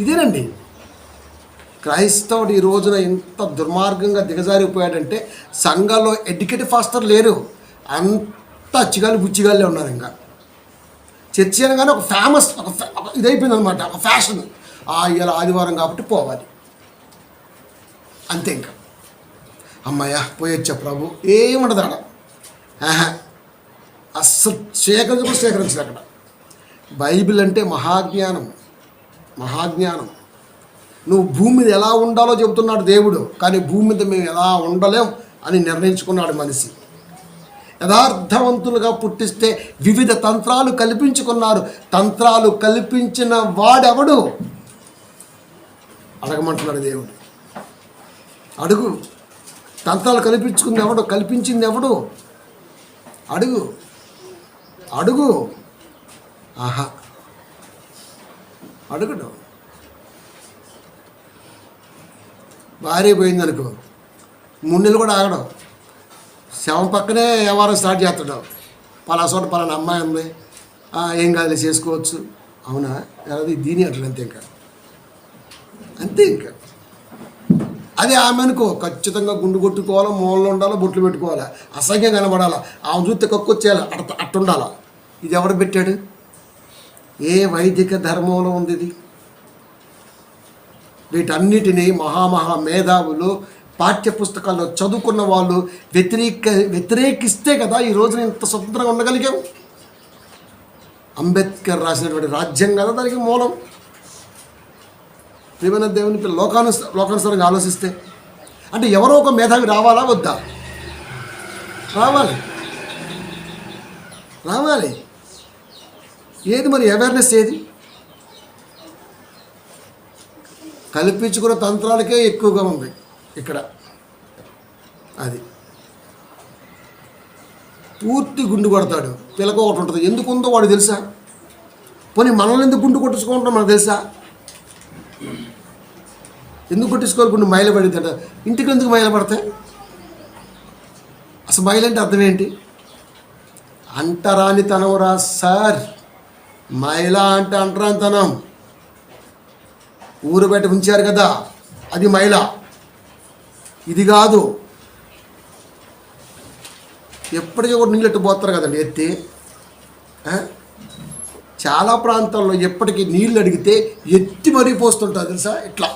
ఇదేనండి క్రైస్తవుడు ఈ రోజున ఎంత దుర్మార్గంగా దిగజారిపోయాడంటే, సంఘాల్లో ఎడ్యుకేటెడ్ ఫాస్టర్ లేరు, అంత అచ్చిగాలి బుచ్చిగాలే ఉన్నారు. ఇంకా చర్చి అనగానే ఒక ఫేమస్, ఒక ఇదైపోయింది అనమాట, ఒక ఫ్యాషన్. ఇలా ఆదివారం కాబట్టి పోవాలి అంతే. ఇంకా అమ్మాయ్యా పోయొచ్చా ప్రభు, ఏముండదు అక్కడ. అస్సలు సేకరించదు అక్కడ. బైబిల్ అంటే మహాజ్ఞానం. నువ్వు భూమి మీద ఎలా ఉండాలో చెబుతున్నాడు దేవుడు, కానీ భూమి మీద మేము ఎలా ఉండలేం అని నిర్ణయించుకున్నాడు మనిషి. యథార్థవంతులుగా పుట్టిస్తే వివిధ తంత్రాలు కల్పించుకున్నారు. తంత్రాలు కల్పించిన వాడెవడు అడగమంటున్నాడు దేవుడు. అడుగు. తంత్రాలు కల్పించుకుంది ఎవడు? కల్పించింది ఎవడు? అడుగు. అడుగుడు. భార్య పోయిందనుకో, 3 నెలలు కూడా ఆగడం. శవం పక్కనే వ్యవహారం స్టార్ట్ చేస్తాడు. పలానా అమ్మాయి ఉంది, ఏం కాదులే చేసుకోవచ్చు. అవునా? అది దీని అట్లా అంతే ఇంకా. అదే ఆమె అనుకో, ఖచ్చితంగా గుండు కొట్టుకోవాలా, మూలలో ఉండాలా, బొట్లు పెట్టుకోవాలా, అసహ్యం కనబడాలా, ఆమె చూస్తే కక్కొచ్చేయాలి, అట్టుండాలా. ఇది ఎవడు పెట్టాడు? ఏ వైదిక ధర్మంలో ఉంది ఇది? వీటన్నిటినీ మేధావులు పాఠ్యపుస్తకాల్లో చదువుకున్న వాళ్ళు వ్యతిరేకిస్తే కదా ఈ రోజున ఇంత స్వతంత్రంగా ఉండగలిగాం. అంబేద్కర్ రాసినటువంటి రాజ్యాంగం కదా దానికి మూలం. ప్రియమైన దేవుని లోకానుసారంగా ఆలోచిస్తే అంటే ఎవరో ఒక మేధావి రావాలా వద్దా? రావాలి. ఏది మరి అవేర్నెస్? ఏది? కల్పించుకున్న తంత్రాలకే ఎక్కువగా ఉంది ఇక్కడ. అది పూర్తి గుండు కొడతాడు. పిలక ఒకటి ఉంటుంది, ఎందుకు ఉందో వాడు తెలుసా? పోనీ మనల్ని ఎందుకు గుండు కొట్టించుకుంటాం మనకు తెలుసా? ఎందుకు కొట్టించుకోవాలి? గుండు మైల పడింది అంట. ఇంటికి ఎందుకు మైల పడతాయి? అసలు మైల అంటే అర్థం ఏంటి? అంటరానితనం రా సార్. మైల అంటే అంటరానితనం. ఊరు బయట ఉంచారు కదా, అది మైల. ఇది కాదు. ఎప్పటికీ కూడా నీళ్ళెట్టు పోతారు కదండి ఎత్తి. చాలా ప్రాంతాల్లో ఎప్పటికీ నీళ్ళు అడిగితే ఎత్తి మరీ పోస్తుంటారు తెలుసా. ఇట్లా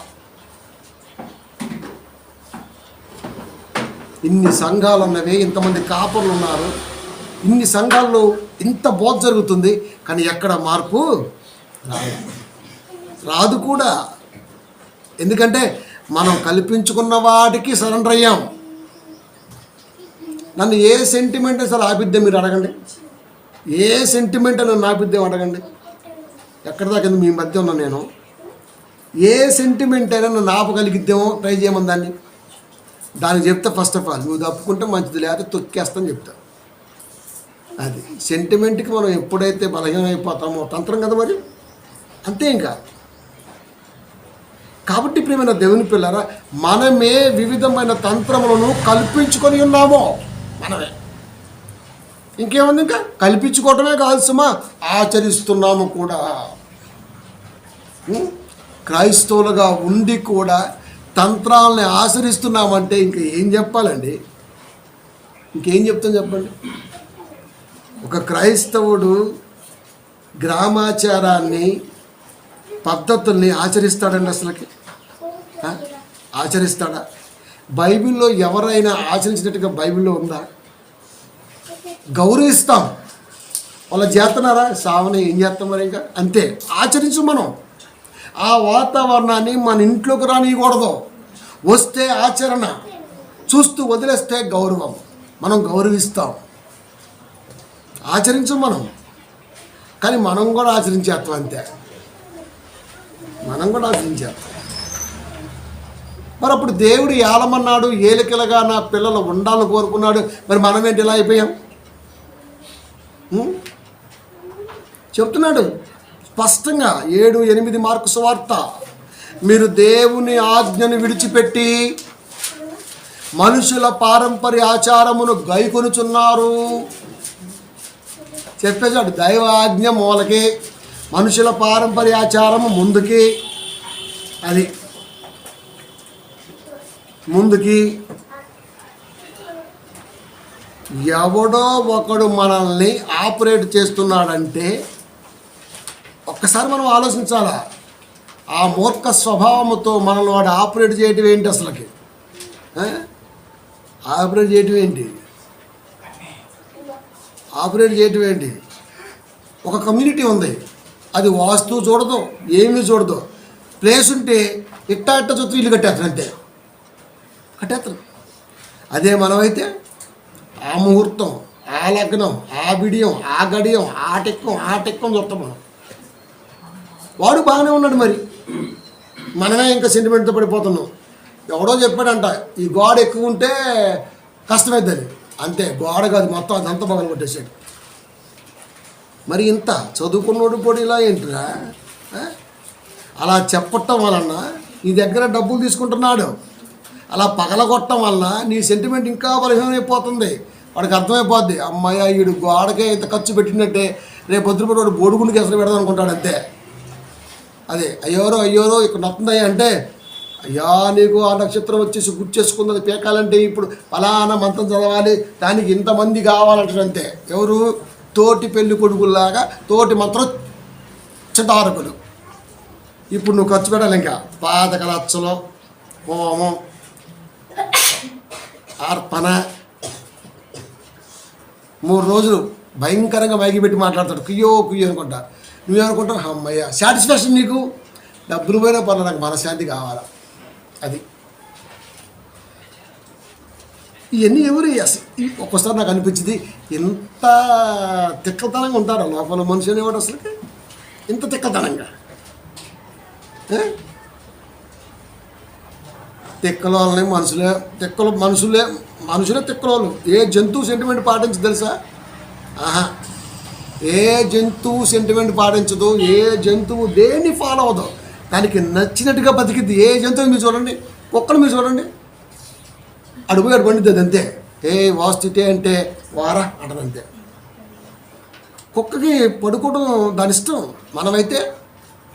ఇన్ని సంఘాలు ఉన్నవి, ఇంతమంది కాపర్లు ఉన్నారు, ఇన్ని సంఘాల్లో ఇంత బోధ జరుగుతుంది, కానీ ఎక్కడ మార్పు రాదు కూడా. ఎందుకంటే మనం కల్పించుకున్న వాటికి సరెండర్ అయ్యాం. నన్ను ఏ సెంటిమెంట్ అసలు ఆపిద్దాం మీరు అడగండి, ఏ సెంటిమెంట్ నన్ను ఆపిద్దాం అడగండి. ఎక్కడి దాకా మీ మధ్య ఉన్నా నేను, ఏ సెంటిమెంట్ అయినా నన్ను ఆపగలిగిద్దామో ట్రై చేయమని దానికి చెప్తా. ఫస్ట్ ఆఫ్ ఆల్ నువ్వు తప్పుకుంటే మంచిది, లేకపోతే తొక్కేస్తాను చెప్తా. అది సెంటిమెంట్కి మనం ఎప్పుడైతే బలహీనం అయిపోతామో తంత్రం కదా మరి, అంతే. ఇంకా కాబట్టి ప్రియమైన దేవుని పిల్లరా, మనమే వివిధమైన తంత్రములను కల్పించుకొని ఉన్నామో మనమే. ఇంకేముంది, ఇంకా కల్పించుకోవటమే కాదు సుమా, ఆచరిస్తున్నాము కూడా. క్రైస్తవులుగా ఉండి కూడా తంత్రాలని ఆచరిస్తున్నామంటే ఇంకా ఏం చెప్పాలండి, ఇంకేం చెప్తాం చెప్పండి. ఒక క్రైస్తవుడు గ్రామాచారాన్ని, పద్ధతుల్ని ఆచరిస్తాడండి అసలుకి? ఆచరిస్తాడా? బైబిల్లో ఎవరైనా ఆచరించినట్టుగా బైబిల్లో ఉందా? గౌరవిస్తాం, వాళ్ళ చేస్తున్నారా సావని, ఏం చేస్తాం మరి, ఇంకా అంతే. ఆచరించు మనం. ఆ వాతావరణాన్ని మన ఇంట్లోకి రానియకూడదు. వస్తే ఆచరణ, చూస్తూ వదిలేస్తే గౌరవం. మనం గౌరవిస్తాం, ఆచరించు మనం. కానీ మనం కూడా ఆచరించేస్తాం, అంతే. మనం కూడా ఆచరించేస్తాం. మరి అప్పుడు దేవుడు ఏలమన్నాడు, ఏలికలుగా నా పిల్లలు ఉండాలని కోరుకున్నాడు. మరి మనం ఏంటి ఇలా అయిపోయాం? చెప్తున్నాడు స్పష్టంగా 7-8 మార్కు సువార్త. మీరు దేవుని ఆజ్ఞను విడిచిపెట్టి మనుషుల పారంపర్య ఆచారమును గైకొనుచున్నారు. చెప్పేశాడు, దైవ ఆజ్ఞ మూలకి, మనుషుల పారంపర్య ఆచారము ముందుకి. అది ముందుకి. ఎవడో ఒకడు మనల్ని ఆపరేట్ చేస్తున్నాడంటే ఒక్కసారి మనం ఆలోచించాలా. ఆ మూర్ఖ స్వభావంతో మనల్ని వాడు ఆపరేట్ చేయటం ఏంటి అసలుకి? ఆపరేట్ చేయటం ఏంటి? ఆపరేట్ చేయటం ఏంటి? ఒక కమ్యూనిటీ ఉంది, అది వాస్తు చూడదు, ఏమీ చూడదు. ప్లేస్ ఉంటే ఇట్టా చూస్తూ ఇల్లు కట్టేస్తారు, అంతే. కట్టేస్తారు. అదే మనమైతే ఆ ముహూర్తం, ఆ లగ్నం, ఆ బిడియం, ఆ గడియం, ఆ టెక్కం చూస్తాం మనం. వాడు బాగానే ఉన్నాడు, మరి మనమే ఇంకా సెంటిమెంట్తో పడిపోతున్నాం. ఎవడో చెప్పాడంట, ఈ గోడ ఎక్కువ ఉంటే కష్టమైద్దని. అంతే, గోడ కాదు, మొత్తం అదంతా పగలు కొట్టేసాడు. మరి ఇంత చదువుకున్నోడు కూడా ఇలా ఏంటిరా? అలా చెప్పటం వలన నీ దగ్గర డబ్బులు తీసుకుంటున్నాడు. అలా పగలగొట్టడం వలన నీ సెంటిమెంట్ ఇంకా బలహీనమైపోతుంది. వాడికి అర్థమైపోద్ది, అమ్మాయి వీడు గోడకే ఇంత ఖర్చు పెట్టినట్టే రేపు పొద్దుపడి వాడు బోడుగుండికి అసలు పెడదాం అనుకుంటాడు, అంతే. అదే అయ్యోరో ఇక్కడ నొత్తుందయ్యా అంటే, అయ్యా నీకు ఆ నక్షత్రం వచ్చేసి గుర్తు చేసుకున్నది పీకాలంటే ఇప్పుడు ఫలానా మంత్రం చదవాలి, దానికి ఇంతమంది కావాలంటారు, అంతే. ఎవరు? తోటి పెళ్లి కొడుకుల్లాగా తోటి మంత్రం చితారకులు. ఇప్పుడు నువ్వు ఖర్చు పెట్టాలి, ఇంకా పాతకలచ్చలో హోమం, అర్పణ, 3 రోజులు భయంకరంగా మైకి పెట్టి మాట్లాడతాడు, కుయ్యో అనుకుంటా. నువ్వేమనుకుంటావు? అమ్మయ్య సాటిస్ఫాక్షన్, నీకు డబ్బులు పోయినా పర్లేదు, నాకు మనశ్శాంతి కావాలా. అది ఇవన్నీ ఎవరు? ఒక్కోసారి నాకు అనిపించింది, ఇంత తిక్కతనంగా ఉంటారా లోపల మనిషి అనేవాడు అసలు? ఇంత తిక్కతనంగా తిక్కలోళ్ళని మనుషులే తిక్కలోళ్ళు. ఏ జంతువు సెంటిమెంట్ పాటించదు తెలుసా? ఏ జంతువు సెంటిమెంట్ పాటించదు. ఏ జంతువు దేన్ని ఫాలో అవ్వదు, దానికి నచ్చినట్టుగా బతికిద్ది. ఏ జంతువు మీరు చూడండి, కుక్కను మీరు చూడండి, అడుగుయాడు పండిద్ది, అది అంతే. వాస్తుతే అంటే వారా అంటదంతే. కుక్కకి పడుకోవడం దాని ఇష్టం. మనమైతే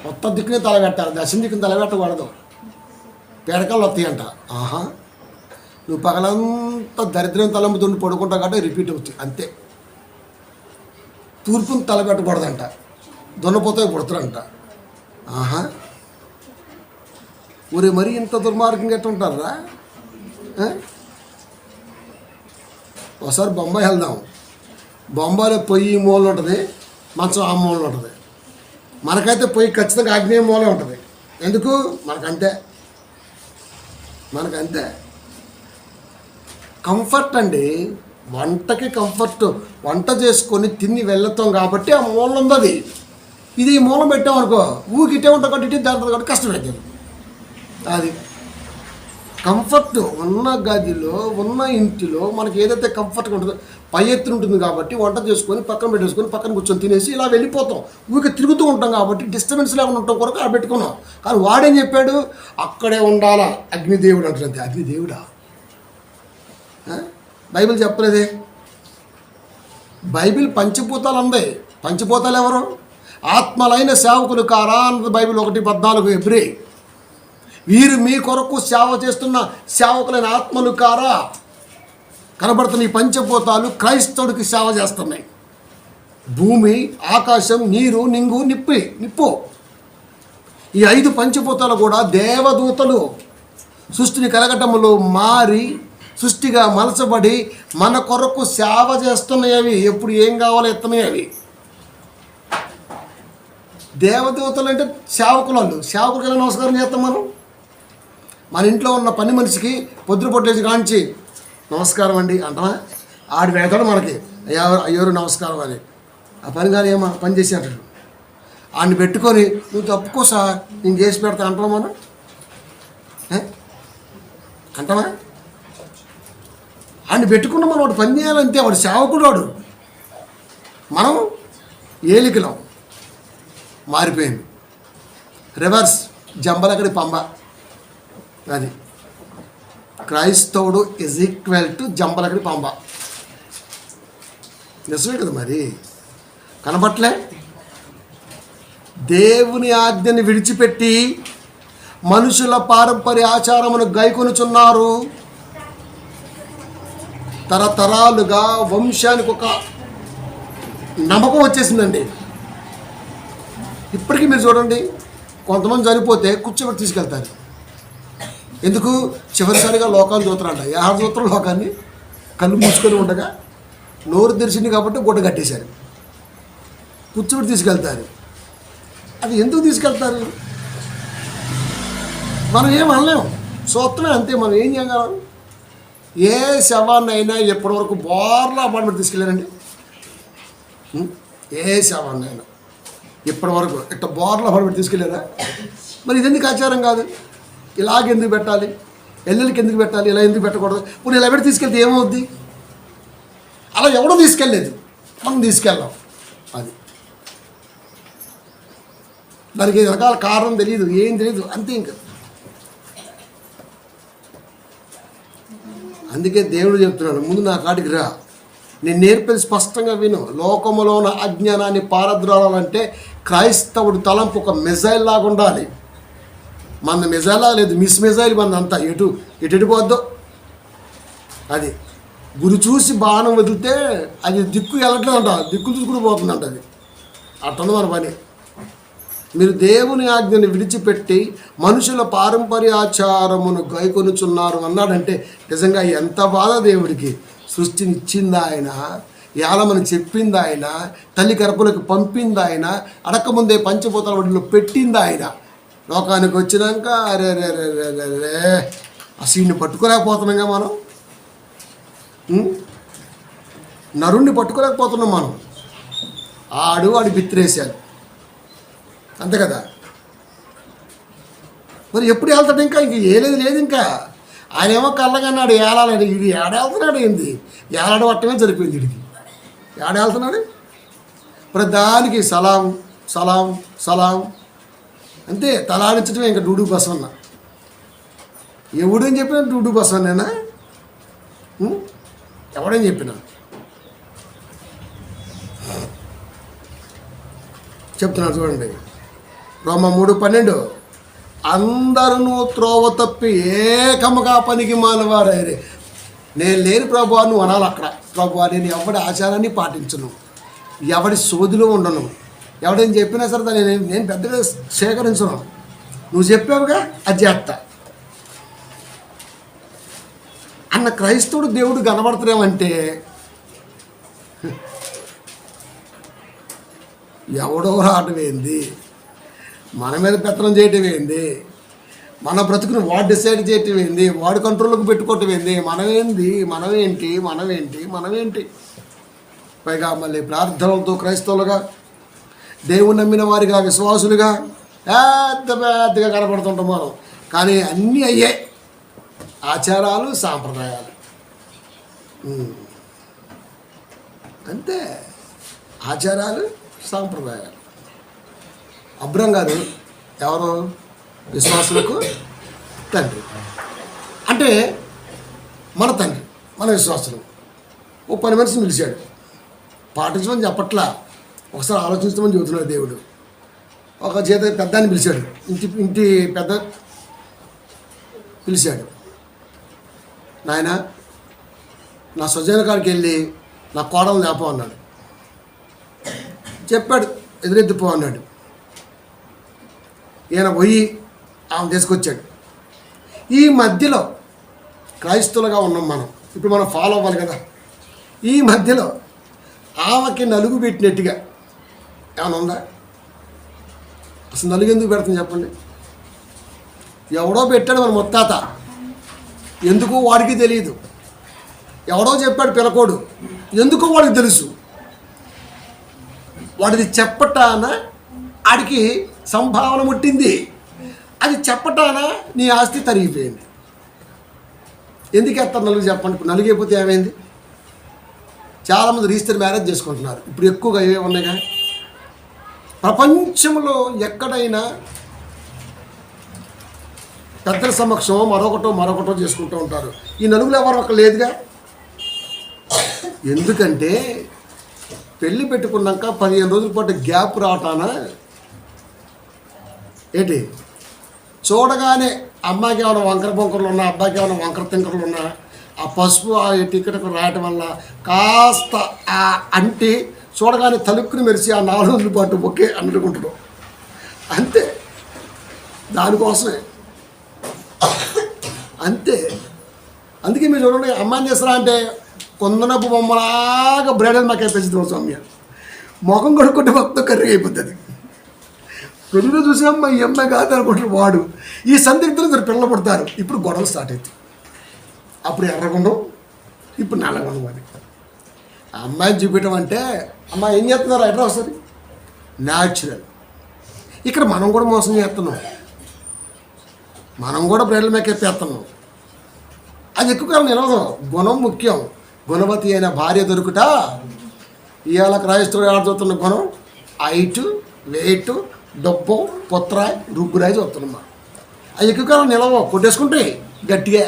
మొత్తం దిక్కునే తలబెట్టాలి, దశం దిక్కుని తలబెట్టకూడదు, పేడకాళ్ళు వస్తాయంట. నువ్వు పగలంతా దరిద్రం తలంపుతుండి పడుకుంటావు కాబట్టి రిపీట్ అవుతుంది, అంతే. తూర్పును తలపెట్టకూడదంట, దున్నపోతే పుడతారంట. ఆహా, ఊరే మరీ ఇంత దుర్మార్గంగా ఎట్లా ఉంటారా? ఒకసారి బొంబాయి వెళ్దాం. బొంబాయిలో పొయ్యి ఈ మూల ఉంటుంది, మంచం ఆ మూల ఉంటుంది. మనకైతే పొయ్యి ఖచ్చితంగా ఆగ్నేయ మూలే ఉంటుంది. ఎందుకు? మనకంతే కంఫర్ట్ అండి. వంటకి కంఫర్ట్, వంట చేసుకొని తిని వెళ్తాం కాబట్టి ఆ మూలం ఉంది. అది ఇది ఈ మూలం పెట్టామనుకో, ఊకిటే ఉంటాం కాబట్టి ఇటు దాంట్లో కాబట్టి కష్టపడతాం. అది కంఫర్ట్ ఉన్న గదిలో ఉన్న ఇంటిలో మనకి ఏదైతే కంఫర్ట్గా ఉంటుందో పై ఎత్తున ఉంటుంది కాబట్టి వంట చేసుకొని పక్కన పెట్టేసుకొని పక్కన కూర్చొని తినేసి ఇలా వెళ్ళిపోతాం. ఊరికి తిరుగుతూ ఉంటాం కాబట్టి డిస్టర్బెన్స్ లేకుండా ఉంటాం కొరకు అలా పెట్టుకున్నాం. కానీ వాడేం చెప్పాడు? అక్కడే ఉండాలా. అగ్నిదేవుడు అంటుంది. అగ్నిదేవుడా? బైబిల్ చెప్పలేదే. బైబిల్ పంచభూతాలు అందే. పంచభూతాలు ఎవరు? ఆత్మలైన సేవకులు కారా అన్నది బైబిల్ 1:14 ఎబ్రీ. వీరు మీ కొరకు సేవ చేస్తున్న సేవకులైన ఆత్మలు కారా? కనబడుతున్న ఈ పంచభూతాలు క్రైస్తవుడికి సేవ చేస్తున్నాయి. భూమి, ఆకాశం, నీరు, నింగు, నిప్పు, ఈ 5 పంచభూతాలు కూడా దేవదూతలు. సృష్టిని కలగటములో మారి సృష్టిగా మలచబడి మన కొరకు సేవ చేస్తున్నాయి. అవి ఎప్పుడు ఏం కావాలో ఎత్తున్నాయి. అవి దేవదూతలు అంటే సేవకులు. సేవకులకి ఎలా నమస్కారం చేస్తాం మనం? మన ఇంట్లో ఉన్న పని మనిషికి పొద్దున పొట్టేసి కాంచి నమస్కారం అండి అంటామా? ఆడి వేతాడు మనకి అయ్యోరు నమస్కారం అని. ఆ పని కానీ ఏమో పని చేసి అంటాడు. ఆడిని పెట్టుకొని నువ్వు తప్పుకో సార్ నేను చేసి పెడతా అంటావా మనం? అంటావా? ఆడిని పెట్టుకున్న మనం వాడు పని చేయాలంటే వాడు సేవకుడు. వాడు మనం ఏలికలం. మారిపోయింది. రివర్స్, జంబలకడి పంబ. అది క్రైస్తవుడు is equal to Jambalakadi Pamba. నిజమే కదా మరి. కనబట్లే? దేవుని ఆజ్ఞని విడిచిపెట్టి మనుషుల పారంపర్య ఆచారమును గైకొనుచున్నారు. తరతరాలుగా వంశానికి ఒక నమ్మకం వచ్చేసిందండి. ఇప్పటికీ మీరు చూడండి, కొంతమంది చనిపోతే కూర్చోబెట్టి తీసుకెళ్తారు. ఎందుకు? చివరిసారిగా లోకాన్ని చూస్తారంట. ఆహార చూస్తారు లోకాన్ని. కళ్ళు మూసుకొని ఉండగా నోరు తెరిచింది కాబట్టి గుడ్డ కట్టేశారు. కూర్చోబెట్టి తీసుకెళ్తారు. అది ఎందుకు తీసుకెళ్తారు? మనం ఏం అనలేము. చూస్తున్నాం అంతే. మనం ఏం చేయగలం? ఏ శవాన్నైనా ఎప్పటివరకు బోర్లా అపార్ట్మెంట్ తీసుకెళ్ళారండి? ఏ శవాన్నైనా ఇప్పటివరకు ఇట్లా బోర్లా అపార్ట్మెంట్ తీసుకెళ్ళారా? మరి ఇది ఎందుకు ఆచారం కాదు? ఇలాగెందుకు పెట్టాలి? ఎల్లెలకి ఎందుకు పెట్టాలి? ఇలా ఎందుకు పెట్టకూడదు? ఇప్పుడు ఇలా పెట్టి తీసుకెళ్తే ఏమవుద్ది? అలా ఎవడో తీసుకెళ్ళలేదు, మనం తీసుకెళ్ళాం. అది దానికి రకాల కారణం తెలియదు, ఏం తెలియదు, అంతే. ఇంకా అందుకే దేవుడు చెప్తున్నాడు, ముందు నా కాడికి రా, నేను నేర్పేది స్పష్టంగా విను. లోకములో ఉన్న అజ్ఞానాన్ని పారద్రోలాలంటే క్రైస్తవుడు తలంపు ఒక మిజైల్ లాగా ఉండాలి. మన మిజైలా లేదు, మిస్ మిజైల్ మన అంతా ఎటు పోద్దో. అది గురి చూసి బాణం వదిలితే అది దిక్కు వెళ్ళట్లేదు అంట, దిక్కులు చూసుకుని పోతుందంట. అది అట్టుంది మన పని. మీరు దేవుని ఆజ్ఞని విడిచిపెట్టి మనుషుల పారంపర్యాచారమును గైకొనుచున్నారు అన్నాడంటే నిజంగా ఎంత బాధ దేవుడికి. సృష్టిని ఇచ్చింది ఆయన, ఏలమని చెప్పింది ఆయన, తల్లి గర్భులకు పంపింది ఆయన, అడక్కముందే పంచభూతాల వాటిలో పెట్టింది ఆయన. లోకానికి వచ్చినాక అరే రే రే రే రే రే అసలు పట్టుకోలేకపోతున్నాంగా మనం. నరుణ్ణి పట్టుకోలేకపోతున్నాం మనం. వాడి బిత్తిరేశాడు అంతే కదా. మరి ఎప్పుడు వెళ్తాడు? ఇంకా లేదు. ఇంకా ఆయన ఏమో కళ్ళగన్నాడు ఏలాలని. ఇది ఏడేళ్తున్నాడు ఏంది? ఏలాడు పట్టమే సరిపోయింది వీడికి. ఏడేళ్తున్నాడు ప్రధానికి సలాం సలాం సలాం అంతే. తలాడించడమే ఇంకా డూడు బసవన్న. ఎవడేం చెప్పినా డూడు బసవన్నేనా? ఎవడేం చెప్పినా చెప్తున్నాడు చూడండి. రోమ 3:12 అందరూ త్రోవ తప్పి ఏకముగా పనికి మానవారైరే. నేను లేని ప్రభువా నువ్వు అనాలి అక్కడ. ప్రభువా నేను ఎవరి ఆచారాన్ని పాటించను, ఎవడి సోదిలో ఉండను. ఎవడైనా చెప్పినా సరే దాన్ని నేను పెద్దగా సేకరించను. నువ్వు చెప్పావుగా అది చేస్తా అన్న క్రైస్తవుడు దేవుడు కనబడతాడేమంటే ఎవడో రావటం ఏంది, మన మీద పెత్తనం చేయటం ఏంది, మన బ్రతుకుని వాడు డిసైడ్ చేయటం ఏంది, వాడు కంట్రోల్లోకి పెట్టుకోవటం ఏంది, మనమేంటి. పైగా మళ్ళీ ప్రార్థనలతో క్రైస్తవులుగా, దేవుని నమ్మిన వారిగా, విశ్వాసులుగా పెద్దగా కనపడుతుంటాం మనం. కానీ అన్నీ అయ్యాయి ఆచారాలు, సాంప్రదాయాలు అంతే. ఆచారాలు, సాంప్రదాయాలు. అబ్రహం గారు ఎవరు? విశ్వాసులకు తండ్రి. అంటే మన తండ్రి, మన విశ్వాసులు. ఓ 10 మనిషిని పిలిచాడు. పాటించమని చెప్పట్లా, ఒకసారి ఆలోచించమని చెబుతున్నాడు దేవుడు. ఒక చేత పెద్దాన్ని పిలిచాడు, ఇంటి పెద్ద పిలిచాడు. నాయన, నా స్వజన కాడికి వెళ్ళి నా కోడలు లేపో అన్నాడు. చెప్పాడు, ఎదురెత్తిపో అన్నాడు. ఈయన పోయి ఆమె తీసుకొచ్చాడు. ఈ మధ్యలో క్రైస్తవులుగా ఉన్నాం మనం, ఇప్పుడు మనం ఫాలో అవ్వాలి కదా. ఈ మధ్యలో ఆమెకి నలుగు పెట్టినట్టుగా ఏమైనా ఉందా? అసలు నలుగు ఎందుకు పెడుతుంది చెప్పండి? ఎవడో పెట్టాడు మన ముత్తాత, ఎందుకో వాడికి తెలియదు. ఎవడో చెప్పాడు పిలకోడు, ఎందుకో వాడికి తెలుసు. వాడిది చెప్పటాన ఆడికి సంభావన ముట్టింది, అది చెప్పటాన నీ ఆస్తి తరిగిపోయింది. ఎందుకు ఎత్తారు నలుగు చెప్పండి? ఇప్పుడు నలుగైపోతే ఏమైంది? చాలామంది రిజిస్టర్ మ్యారేజ్ చేసుకుంటున్నారు. ఇప్పుడు ఎక్కువగా ఏవే ఉన్నాయిగా ప్రపంచంలో. ఎక్కడైనా పెద్దల సమక్షం మరొకటో చేసుకుంటూ ఉంటారు. ఈ నలుగులు ఎవరు ఒక లేదుగా. ఎందుకంటే పెళ్ళి పెట్టుకున్నాక 15 రోజుల పాటు గ్యాప్ రావటాన ఏంటి, చూడగానే అమ్మాయికి ఏమైనా వంకర బొంకరలు ఉన్నా, అబ్బాయికి ఏమైనా వంకర తింకరలు ఉన్నా, ఆ పసుపు ఆ టికెట్ రాయటం వల్ల కాస్త అంటే చూడగానే తలుక్కుని మెరిసి ఆ 4 రోజుల పాటు ఒకే అనుకుంటున్నాం అంతే. దానికోసమే అంతే. అందుకే మీరు చూడండి, అమ్మాయిని చేస్తారా అంటే కొందనపు బొమ్మలాగా బ్రైడల్ మేకప్ పెంచుతున్నాం స్వామి. ముఖం కొడుకుంటే మొత్తం కర్రీ అయిపోతుంది. పెళ్ళిలో చూసామ్మా ఈ అమ్మాయి కాదు అనుకుంటారు వాడు. ఈ సందిగ్ధులు ఇద్దరు పిల్లలు పడతారు. ఇప్పుడు గొడవలు స్టార్ట్ అవుతాయి. అప్పుడు ఎర్రగుండం, ఇప్పుడు నల్లగుండం. అది ఆ అమ్మాయిని చూపించడం అంటే, అమ్మాయి ఏం చేస్తున్నారు ఎట్లా వస్తుంది న్యాచురల్. ఇక్కడ మనం కూడా మోసం చేస్తున్నాం, మనం కూడా బ్రైడల్ మేకప్ వేస్తున్నాం. అది ఎక్కువ కాలం నిలవదు. గుణం ముఖ్యం. గుణవతి అయిన భార్య దొరుకుట ఇవాళ క్రైస్తవుడు ఆడుతున్న గుణం హైట్, వెయిట్, డబ్బు, పొత్రాయి, రుగ్గురాయి చూస్తున్నాం. అది ఎక్కువ కాలం నిలవ, కొట్టేసుకుంటాయి గట్టిగా.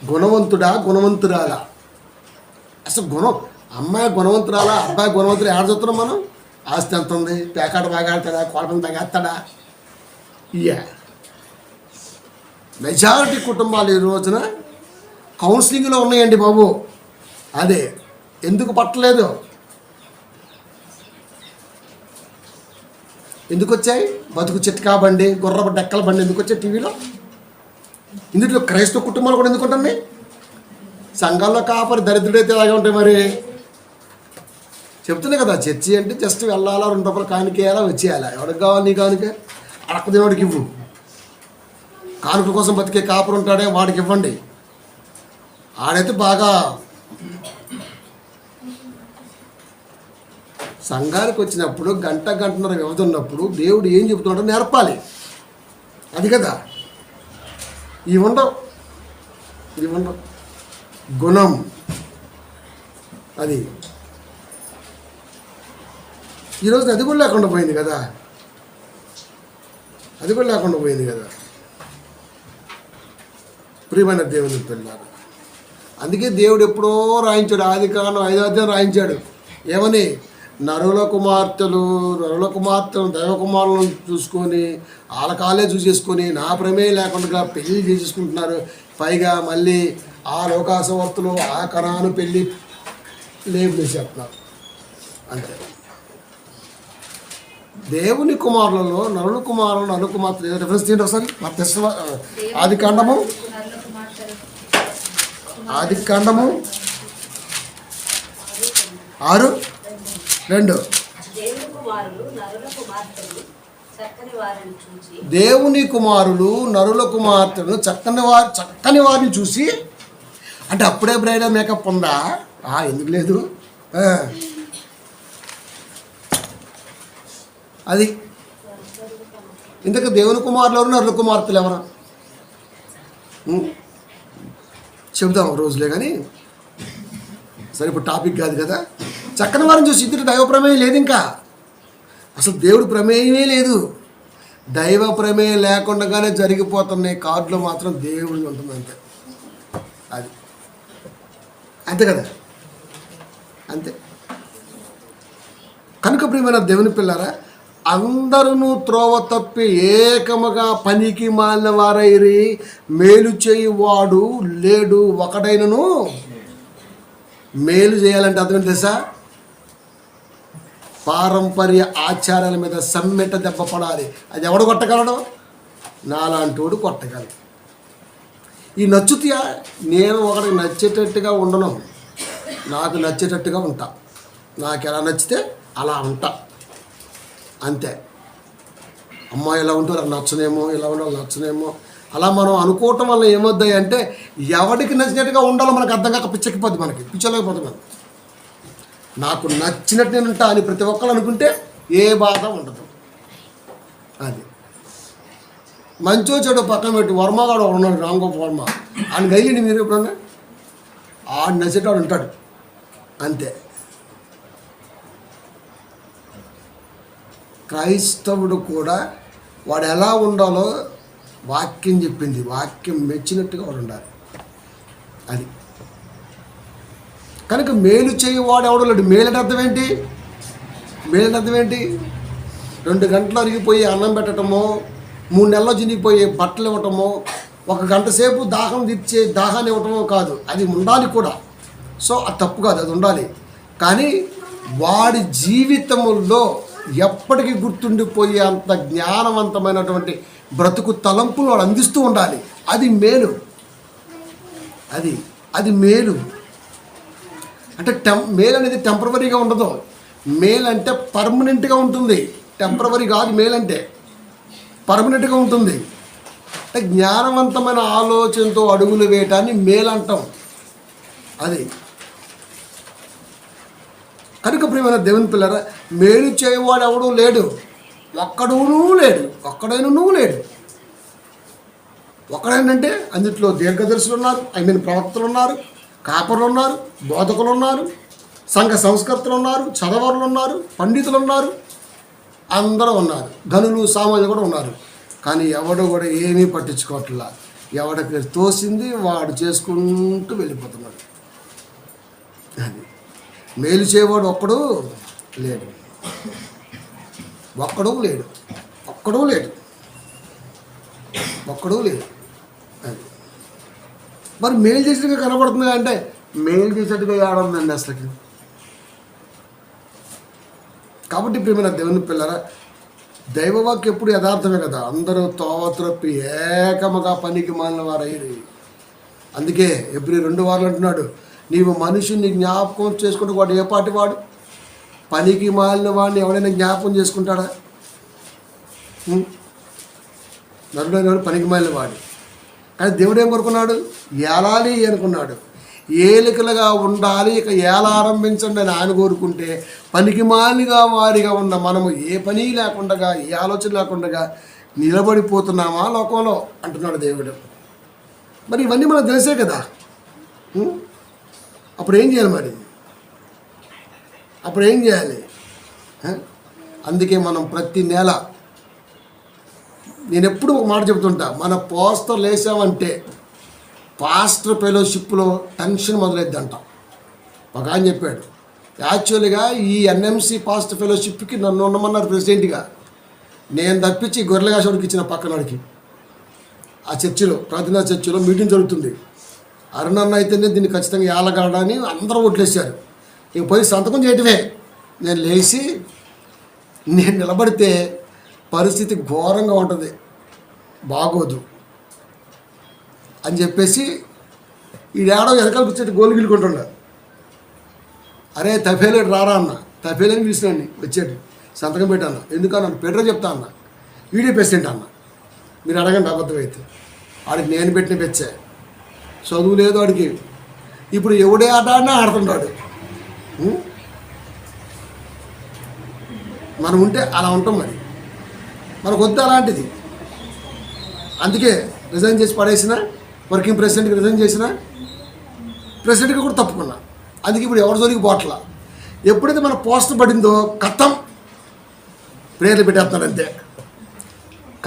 గుణవంతుడా, గుణవంతురాలా? అసలు గుణం, అమ్మాయి గుణవంతురాలా, అబ్బాయి గుణవంతుడు ఆడ చూస్తున్నాం మనం. ఆస్తి ఎంత ఉంది, పేకాట బాగా ఆడతాడా, కోడపని తగ్గేస్తాడా? మెజారిటీ కుటుంబాలు ఈ రోజున కౌన్సిలింగ్లో ఉన్నాయండి బాబు. అదే ఎందుకు పట్టలేదు, ఎందుకు వచ్చాయి? బతుకు చిట్కా బండి, గుర్రపు డెక్కల బండి ఎందుకు వచ్చాయి టీవీలో? ఇందులో క్రైస్తవ కుటుంబాలు కూడా ఎందుకు ఉంటుంది? సంఘాల్లో కాపరి దరిద్రుడైతే అలాగే ఉంటాయి. మరి చెప్తున్నాయి కదా, చర్చి అంటే జస్ట్ వెళ్ళాలా, 2 రూపాయలు కానుకేయాలా, వచ్చేయాలా. ఎవరికి కావాలి నీ కానుక? అడక్క దేవుడికి ఇవ్వు. కానుక కోసం బతికే కాపురు ఉంటాడే వాడికి ఇవ్వండి. ఆడైతే బాగా సంఘానికి వచ్చినప్పుడు గంటన్నర వ్యవధి ఉన్నప్పుడు దేవుడు ఏం చెబుతున్నాడో నేర్పాలి. అది కదా. ఇవి ఉండవు గుణం. అది ఈరోజు అది కూడా లేకుండా పోయింది కదా. ప్రియమైన దేవుని పిల్లలు, అందుకే దేవుడు ఎప్పుడో రాయించాడు, ఆదికాండం 5వ అధ్యాయం రాయించాడు. ఏమని? నరుల కుమార్తెలు దైవ కుమారులను చూసుకొని ఆలకాలే చూసేసుకొని నా ప్రమేయం లేకుండా పెళ్ళి చేసేసుకుంటున్నారు. పైగా మళ్ళీ ఆ లోకాసవర్తులు, ఆ కణాను పెళ్ళి లేబుల్ వేసేస్తున్నారు అంతే. దేవుని కుమారులలో నరుల కుమారులు నరుల కుమార్తెలు రిఫరెన్స్ తీయండి ఒకసారి. ఆది కాండము 6:2. దేవుని కుమారులు నరుల కుమార్తెను చక్కని వారిని చూసి, అంటే అప్పుడే బ్రైడ్ మేకప్ ఉందా? ఎందుకు లేదు? అది ఇంతకు దేవుని కుమారులు ఎవరు, నరుల కుమార్తెలు ఎవరు చెబుదాం రోజులే కానీ, సరే ఇప్పుడు టాపిక్ కాదు కదా. చక్కని వారిని చూసి ఇద్దరు దైవ ప్రమేయం లేదు, ఇంకా అసలు దేవుడు ప్రమేయమే లేదు. దైవ ప్రమేయం లేకుండానే జరిగిపోతున్నాయి. కార్డులో మాత్రం దేవుడిని ఉంటుంది అంతే. అది అంతే కదా, అంతే. కనుక ప్రియమైన దేవుని పిల్లారా, అందరూ త్రోవ తప్పి ఏకముగా పనికి మాలిన వారైరి, మేలు చేయువాడు లేడు ఒకడైనను. మేలు చేయాలంటే అర్థం తెలుసా? పారంపర్య ఆచారాల మీద సమ్మెట దెబ్బ పడాలి. అది ఎవడు కొట్టగలడు? నాలాంటోడు కొట్టగలడు. ఈ నచ్చుతీయా? నేను ఒకడికి నచ్చేటట్టుగా ఉండను, నాకు నచ్చేటట్టుగా ఉంటా. నాకు ఎలా నచ్చితే అలా ఉంటా అంతే. అమ్మాయి ఎలా ఉంటే నాకు నచ్చనేమో, ఇలా ఉండాలి నచ్చనేమో, అలా మనం అనుకోవటం వల్ల ఏమవుతాయి అంటే ఎవరికి నచ్చినట్టుగా ఉండాలో మనకు అర్థం కాక పిచ్చెక్కిపోద్ది, మనకి పిచ్చలేకపోతుంది. మనం నాకు నచ్చినట్టు నేను ఉంటా అని ప్రతి ఒక్కరు అనుకుంటే ఏ బాధ ఉండదు. అది మంచో చెడు పక్కన పెట్టి వర్మగాడు ఉన్నాడు, రాంగోపాల్ వర్మ. ఆయన గైలిండి మీరు ఎప్పుడన్నా? ఆడు నచ్చేటాడు ఉంటాడు అంతే. క్రైస్తవుడు కూడా వాడు ఎలా ఉండాలో వాక్యం చెప్పింది, వాక్యం మెచ్చినట్టుగా వాడు ఉండాలి. అది కనుక మేలు చేయవాడు ఎవడో లేడు. మేలంటే అర్థం ఏంటి? మేలంటే అర్థం ఏంటి? 2 గంటలు అరిగిపోయి అన్నం పెట్టడమో, 3 నెలలు చినిగిపోయి బట్టలు ఇవ్వటమో, 1 గంట సేపు దాహాన్ని ఇవ్వటమో కాదు. అది ఉండాలి కూడా. సో అది తప్పు కాదు, అది ఉండాలి. కానీ వాడి జీవితంలో ఎప్పటికీ గుర్తుండిపోయే అంత జ్ఞానవంతమైనటువంటి బ్రతుకు తలంపులు వాడు అందిస్తూ ఉండాలి. అది మేలు. అది మేలు. అంటే మేల్ అనేది టెంపరవరీగా ఉండదు. మేల్ అంటే పర్మనెంట్గా ఉంటుంది, టెంపరవరీ కాదు. మేల్ అంటే పర్మనెంట్గా ఉంటుంది. అంటే జ్ఞానవంతమైన ఆలోచనతో అడుగులు వేయటాన్ని మేల్ అంటాం. అది కనుక ప్రియమైన దేవుని పిల్లరా, మేలు చేయవాడు ఎవడూ లేడు, ఒక్కడైనను లేడు. ఒక్కడైనంటే అందుట్లో దీర్ఘదర్శులు ఉన్నారు, ప్రవక్తలు ఉన్నారు, కాపరులు ఉన్నారు, బోధకులు ఉన్నారు, సంఘ సంస్కర్తలు ఉన్నారు, చదవరులు ఉన్నారు, పండితులు ఉన్నారు, అందరూ ఉన్నారు, ధనులు సామాన్యులు కూడా ఉన్నారు. కానీ ఎవడు కూడా ఏమీ పట్టించుకోవట్లా. ఎవడికి తోసింది వాడు చేసుకుంటూ వెళ్ళిపోతున్నాడు. అది మేలు చేయవాడు ఒక్కడు లేడు. అది మరి మేలు చేసినట్టుగా కనబడుతుంది అంటే మేలు చేసేట్టుగా ఏడుందండి అసలుకి. కాబట్టి ప్రియమైన దేవుని పిల్లరా, దైవవాక్యం ఎప్పుడు యథార్థమే కదా. అందరూ తోవత్రప్పి ఏకముగా పనికి మాలిన వారయ్యి. అందుకే ఎబ్రీ 2 అంటున్నాడు, నీవు మనుషుని జ్ఞాపకం చేసుకుంటే వాడు ఏ పాటి వాడు? పనికి మాలిన వాడిని ఎవడైనా జ్ఞాపకం చేసుకుంటాడా? నరుడైన పనికి మాలిన వాడు. కానీ దేవుడు ఏం కోరుకున్నాడు? ఏలాలి అనుకున్నాడు. ఏలికలుగా ఉండాలి, ఇక ఏల ఆరంభించండి అని ఆయన కోరుకుంటే, పనికి మాలిగా వారిగా ఉన్న మనము ఏ పని లేకుండా, ఏ ఆలోచన లేకుండా నిలబడిపోతున్నామా లోకంలో అంటున్నాడు దేవుడు. మరి ఇవన్నీ మనకు తెలిసే కదా. అప్పుడు ఏం చేయాలి? అందుకే మనం ప్రతి నెల, నేను ఎప్పుడు ఒక మాట చెబుతుంటా, మన పోస్టర్ వేసామంటే పాస్టర్ ఫెలోషిప్లో టెన్షన్ మొదలైద్దంట. ఒక ఆయన చెప్పాడు, యాక్చువల్గా ఈ ఎన్ఎంసి పాస్టర్ ఫెలోషిప్కి నన్ను ఉండమన్నారు ప్రెసిడెంట్గా. నేను తప్పించి గొర్రెలగాషోడికి ఇచ్చిన పక్కనడికి. ఆ చర్చిలో, ప్రార్థనా చర్చిలో మీటింగ్ జరుగుతుంది. అరుణన్న అయితేనే దీన్ని ఖచ్చితంగా ఏలగలడని అందరూ ఓట్లేశారు. ఇక పోయి సంతకం చేయటమే. నేను లేచి నేను నిలబడితే పరిస్థితి ఘోరంగా ఉంటుంది, బాగోదు అని చెప్పేసి ఈడేడో వెనకాల కూర్చొని గోలు గిలుకుంటున్నాడు. అరే తఫేలేడు రారా అన్న, తఫేలేని పిలిచినాన్ని వచ్చాడు, సంతకం పెట్టాను. ఎందుకన్నా పెట్టరో చెప్తా అన్న, వీడియో ప్రెసిడెంట్ అన్న, మీరు అడగండి అబద్ధమైతే. ఆడికి నేను పెట్టిన పెచ్చే, చదువు లేదు వాడికి. ఇప్పుడు ఎవడే ఆట ఆడినా ఆడుతుంటాడు. మనం ఉంటే అలా ఉంటాం, మరి మనకు వద్దు అలాంటిది. అందుకే రిజైన్ చేసి పడేసిన, వర్కింగ్ ప్రెసిడెంట్కి రిజైన్ చేసిన, ప్రెసిడెంట్కి కూడా తప్పుకున్నా. అందుకే ఇప్పుడు ఎవరి జోలికి పోట్ల. ఎప్పుడైతే మన పోస్ట్ పడిందో కథం ప్రేర్లు పెట్టేస్తాడు అంతే.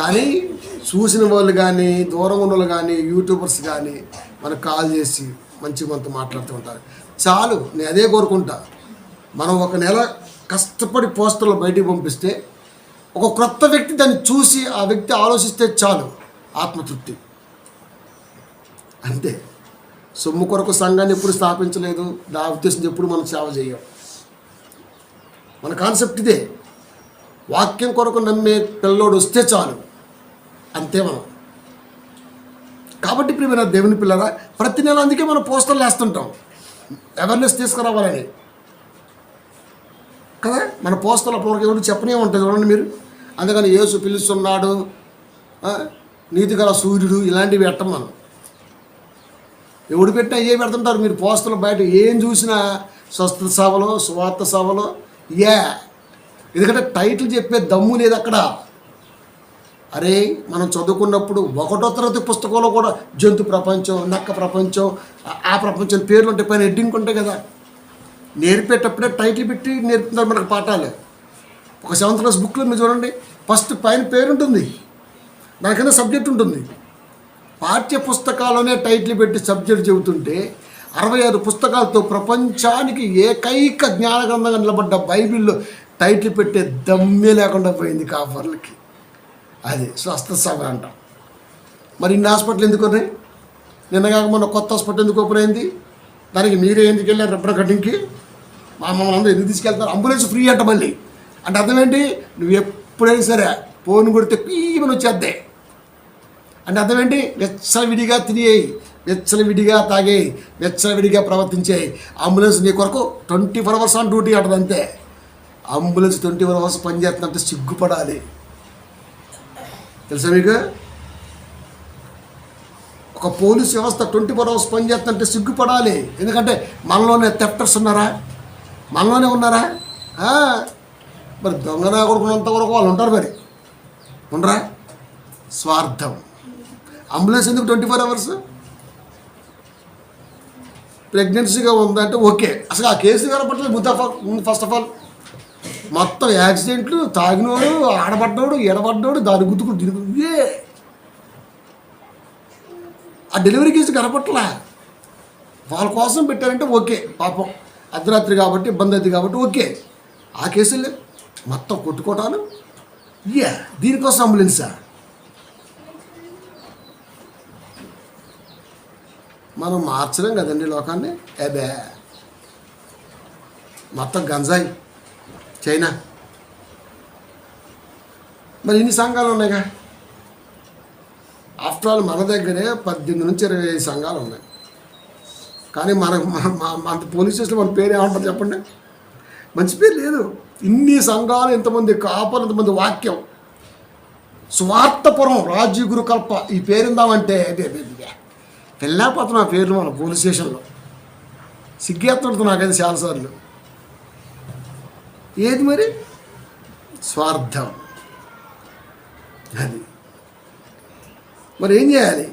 కానీ చూసిన వాళ్ళు కానీ దూరం ఉన్న వాళ్ళు కానీ యూట్యూబర్స్ కానీ మనకు కాల్ చేసి మంచి మనతో మాట్లాడుతూ ఉంటారు. చాలు, నేను అదే కోరుకుంటా. మనం ఒక నెల కష్టపడి పోస్టర్లు బయటికి పంపిస్తే ఒక క్రొత్త వ్యక్తి దాన్ని చూసి ఆ వ్యక్తి ఆలోచిస్తే చాలు, ఆత్మతృప్తి అంతే. సొమ్ము కొరకు సంఘాన్ని ఎప్పుడు స్థాపించలేదు, నా ఉద్దేశం ఎప్పుడు మనం సేవ చేయం. మన కాన్సెప్ట్ ఇదే, వాక్యం కొరకు నమ్మే పిల్లోడు వస్తే చాలు, అంతే మనం. కాబట్టి ఇప్పుడు మన దేవుని పిల్లరా, ప్రతి నెల అందుకే మనం పోస్టర్లు వేస్తుంటాం, అవేర్నెస్ తీసుకురావాలని కదా. మన పోస్టర్లు అప్పటివరకు ఎవరు చెప్పనే ఉంటుంది చూడండి మీరు. అందుకని యేసు పిలుస్తున్నాడు, నీతి గల సూర్యుడు, ఇలాంటివి పెట్టం మనం. ఎవడు పెట్టినా ఏ పెడుతుంటారు మీరు పోస్టర్లు. బయట ఏం చూసినా స్వస్థత సభలో, సువార్త సభలో, ఎందుకంటే టైటిల్ చెప్పే దమ్ము లేదు అక్కడ. అరే మనం చదువుకున్నప్పుడు 1వ తరగతి పుస్తకంలో కూడా జంతు ప్రపంచం, నక్క ప్రపంచం, ఆ ప్రపంచం పేర్లు ఉంటాయి, పైన హెడ్డింగ్ ఉంటాయి కదా. నేర్పేటప్పుడే టైటిల్ పెట్టి నేర్పుతున్నారు మనకు పాఠాలు. ఒక 7th క్లాస్ బుక్లో మీరు చూడండి, ఫస్ట్ పైన పేరు ఉంటుంది, దానికన్నా సబ్జెక్ట్ ఉంటుంది. పాఠ్య పుస్తకాల్లోనే టైటిల్ పెట్టి సబ్జెక్ట్ చెబుతుంటే 66 పుస్తకాలతో ప్రపంచానికి ఏకైక జ్ఞాన గ్రంథంగా నిలబడ్డ బైబిల్లో టైటిల్ పెట్టే దమ్మే లేకుండా పోయింది కాఫర్లకి. అది స్వస్థ సభ అంటాం. మరి ఇన్ని హాస్పిటల్ ఎందుకు ఉన్నాయి? నిన్నగాక మొన్న కొత్త హాస్పిటల్ ఎందుకు ఓపెన్ అయింది? దానికి మీరే ఎందుకు వెళ్ళారు? రబ్బర్ కటింగ్కి మమ్మల్ని అందరూ ఎందుకు తీసుకెళ్తారు? అంబులెన్స్ ఫ్రీ అంట మళ్ళీ. అంటే అర్థం ఏంటి? నువ్వు ఎప్పుడైనా సరే ఫోన్ కొడితే పీమని వచ్చేద్దే అంటే అర్థం ఏంటి? వెచ్చలవిడిగా తినేయి, వెచ్చలవిడిగా తాగేయి, వెచ్చలవిడిగా ప్రవర్తించేయి. అంబులెన్స్ నీ కొరకు 24 hours ఆన్ డ్యూటీ అంటది అంతే. అంబులెన్స్ 24 hours పనిచేస్తుందంటే సిగ్గుపడాలి, తెలుసా మీకు? ఒక పోలీస్ వ్యవస్థ 24 hours పనిచేస్తుందంటే సిగ్గుపడాలి. ఎందుకంటే మనలోనే థెఫ్టర్స్ ఉన్నారా? మనలోనే ఉన్నారా? మరి దొంగనా కొడుకున్నంత వరకు వాళ్ళు ఉంటారు, మరి ఉండరా? స్వార్థం. అంబులెన్స్ ఎందుకు 24 hours? ప్రెగ్నెన్సీగా ఉందంటే ఓకే, అసలు ఆ కేసు కనపడలేదు. ఫస్ట్ ఆఫ్ ఆల్ మొత్తం యాక్సిడెంట్లు, తాగినోడు, ఆడబడ్డోడు, ఎడబడ్డోడు, దాని గుర్తుకు ఇవే. ఆ డెలివరీ కేసు కనపట్లా. వాళ్ళ కోసం పెట్టారంటే ఓకే, పాపం అర్ధరాత్రి కాబట్టి ఇబ్బంది అవుతుంది కాబట్టి ఓకే. ఆ కేసులే మొత్తం కొట్టుకోవటాలు, దీనికోసం అంబులెన్సా? మనం మార్చలేం కదండి లోకాన్ని. ఏబే మొత్తం గంజాయి, చైనా. మరి ఇన్ని సంఘాలు ఉన్నాయిగా. ఆఫ్టర్ ఆల్ మన దగ్గరే 18 నుంచి 25 సంఘాలు ఉన్నాయి. కానీ మన పోలీస్ స్టేషన్లో మన పేరు ఏమంటారు చెప్పండి? మంచి పేరు లేదు. ఇన్ని సంఘాలు, ఎంతమంది కాపలు, ఎంతమంది వాక్యం. స్వార్థపురం, రాజీ గురుకల్ప, ఈ పేరుందామంటే వెళ్ళకపోతున్నా ఆ పేర్లు మన పోలీస్ స్టేషన్లో. సిగ్గేస్తుంటుంది నాకైతే చాలాసార్లు. ఏది మరి? స్వార్థం. అది మరి ఏం చేయాలి?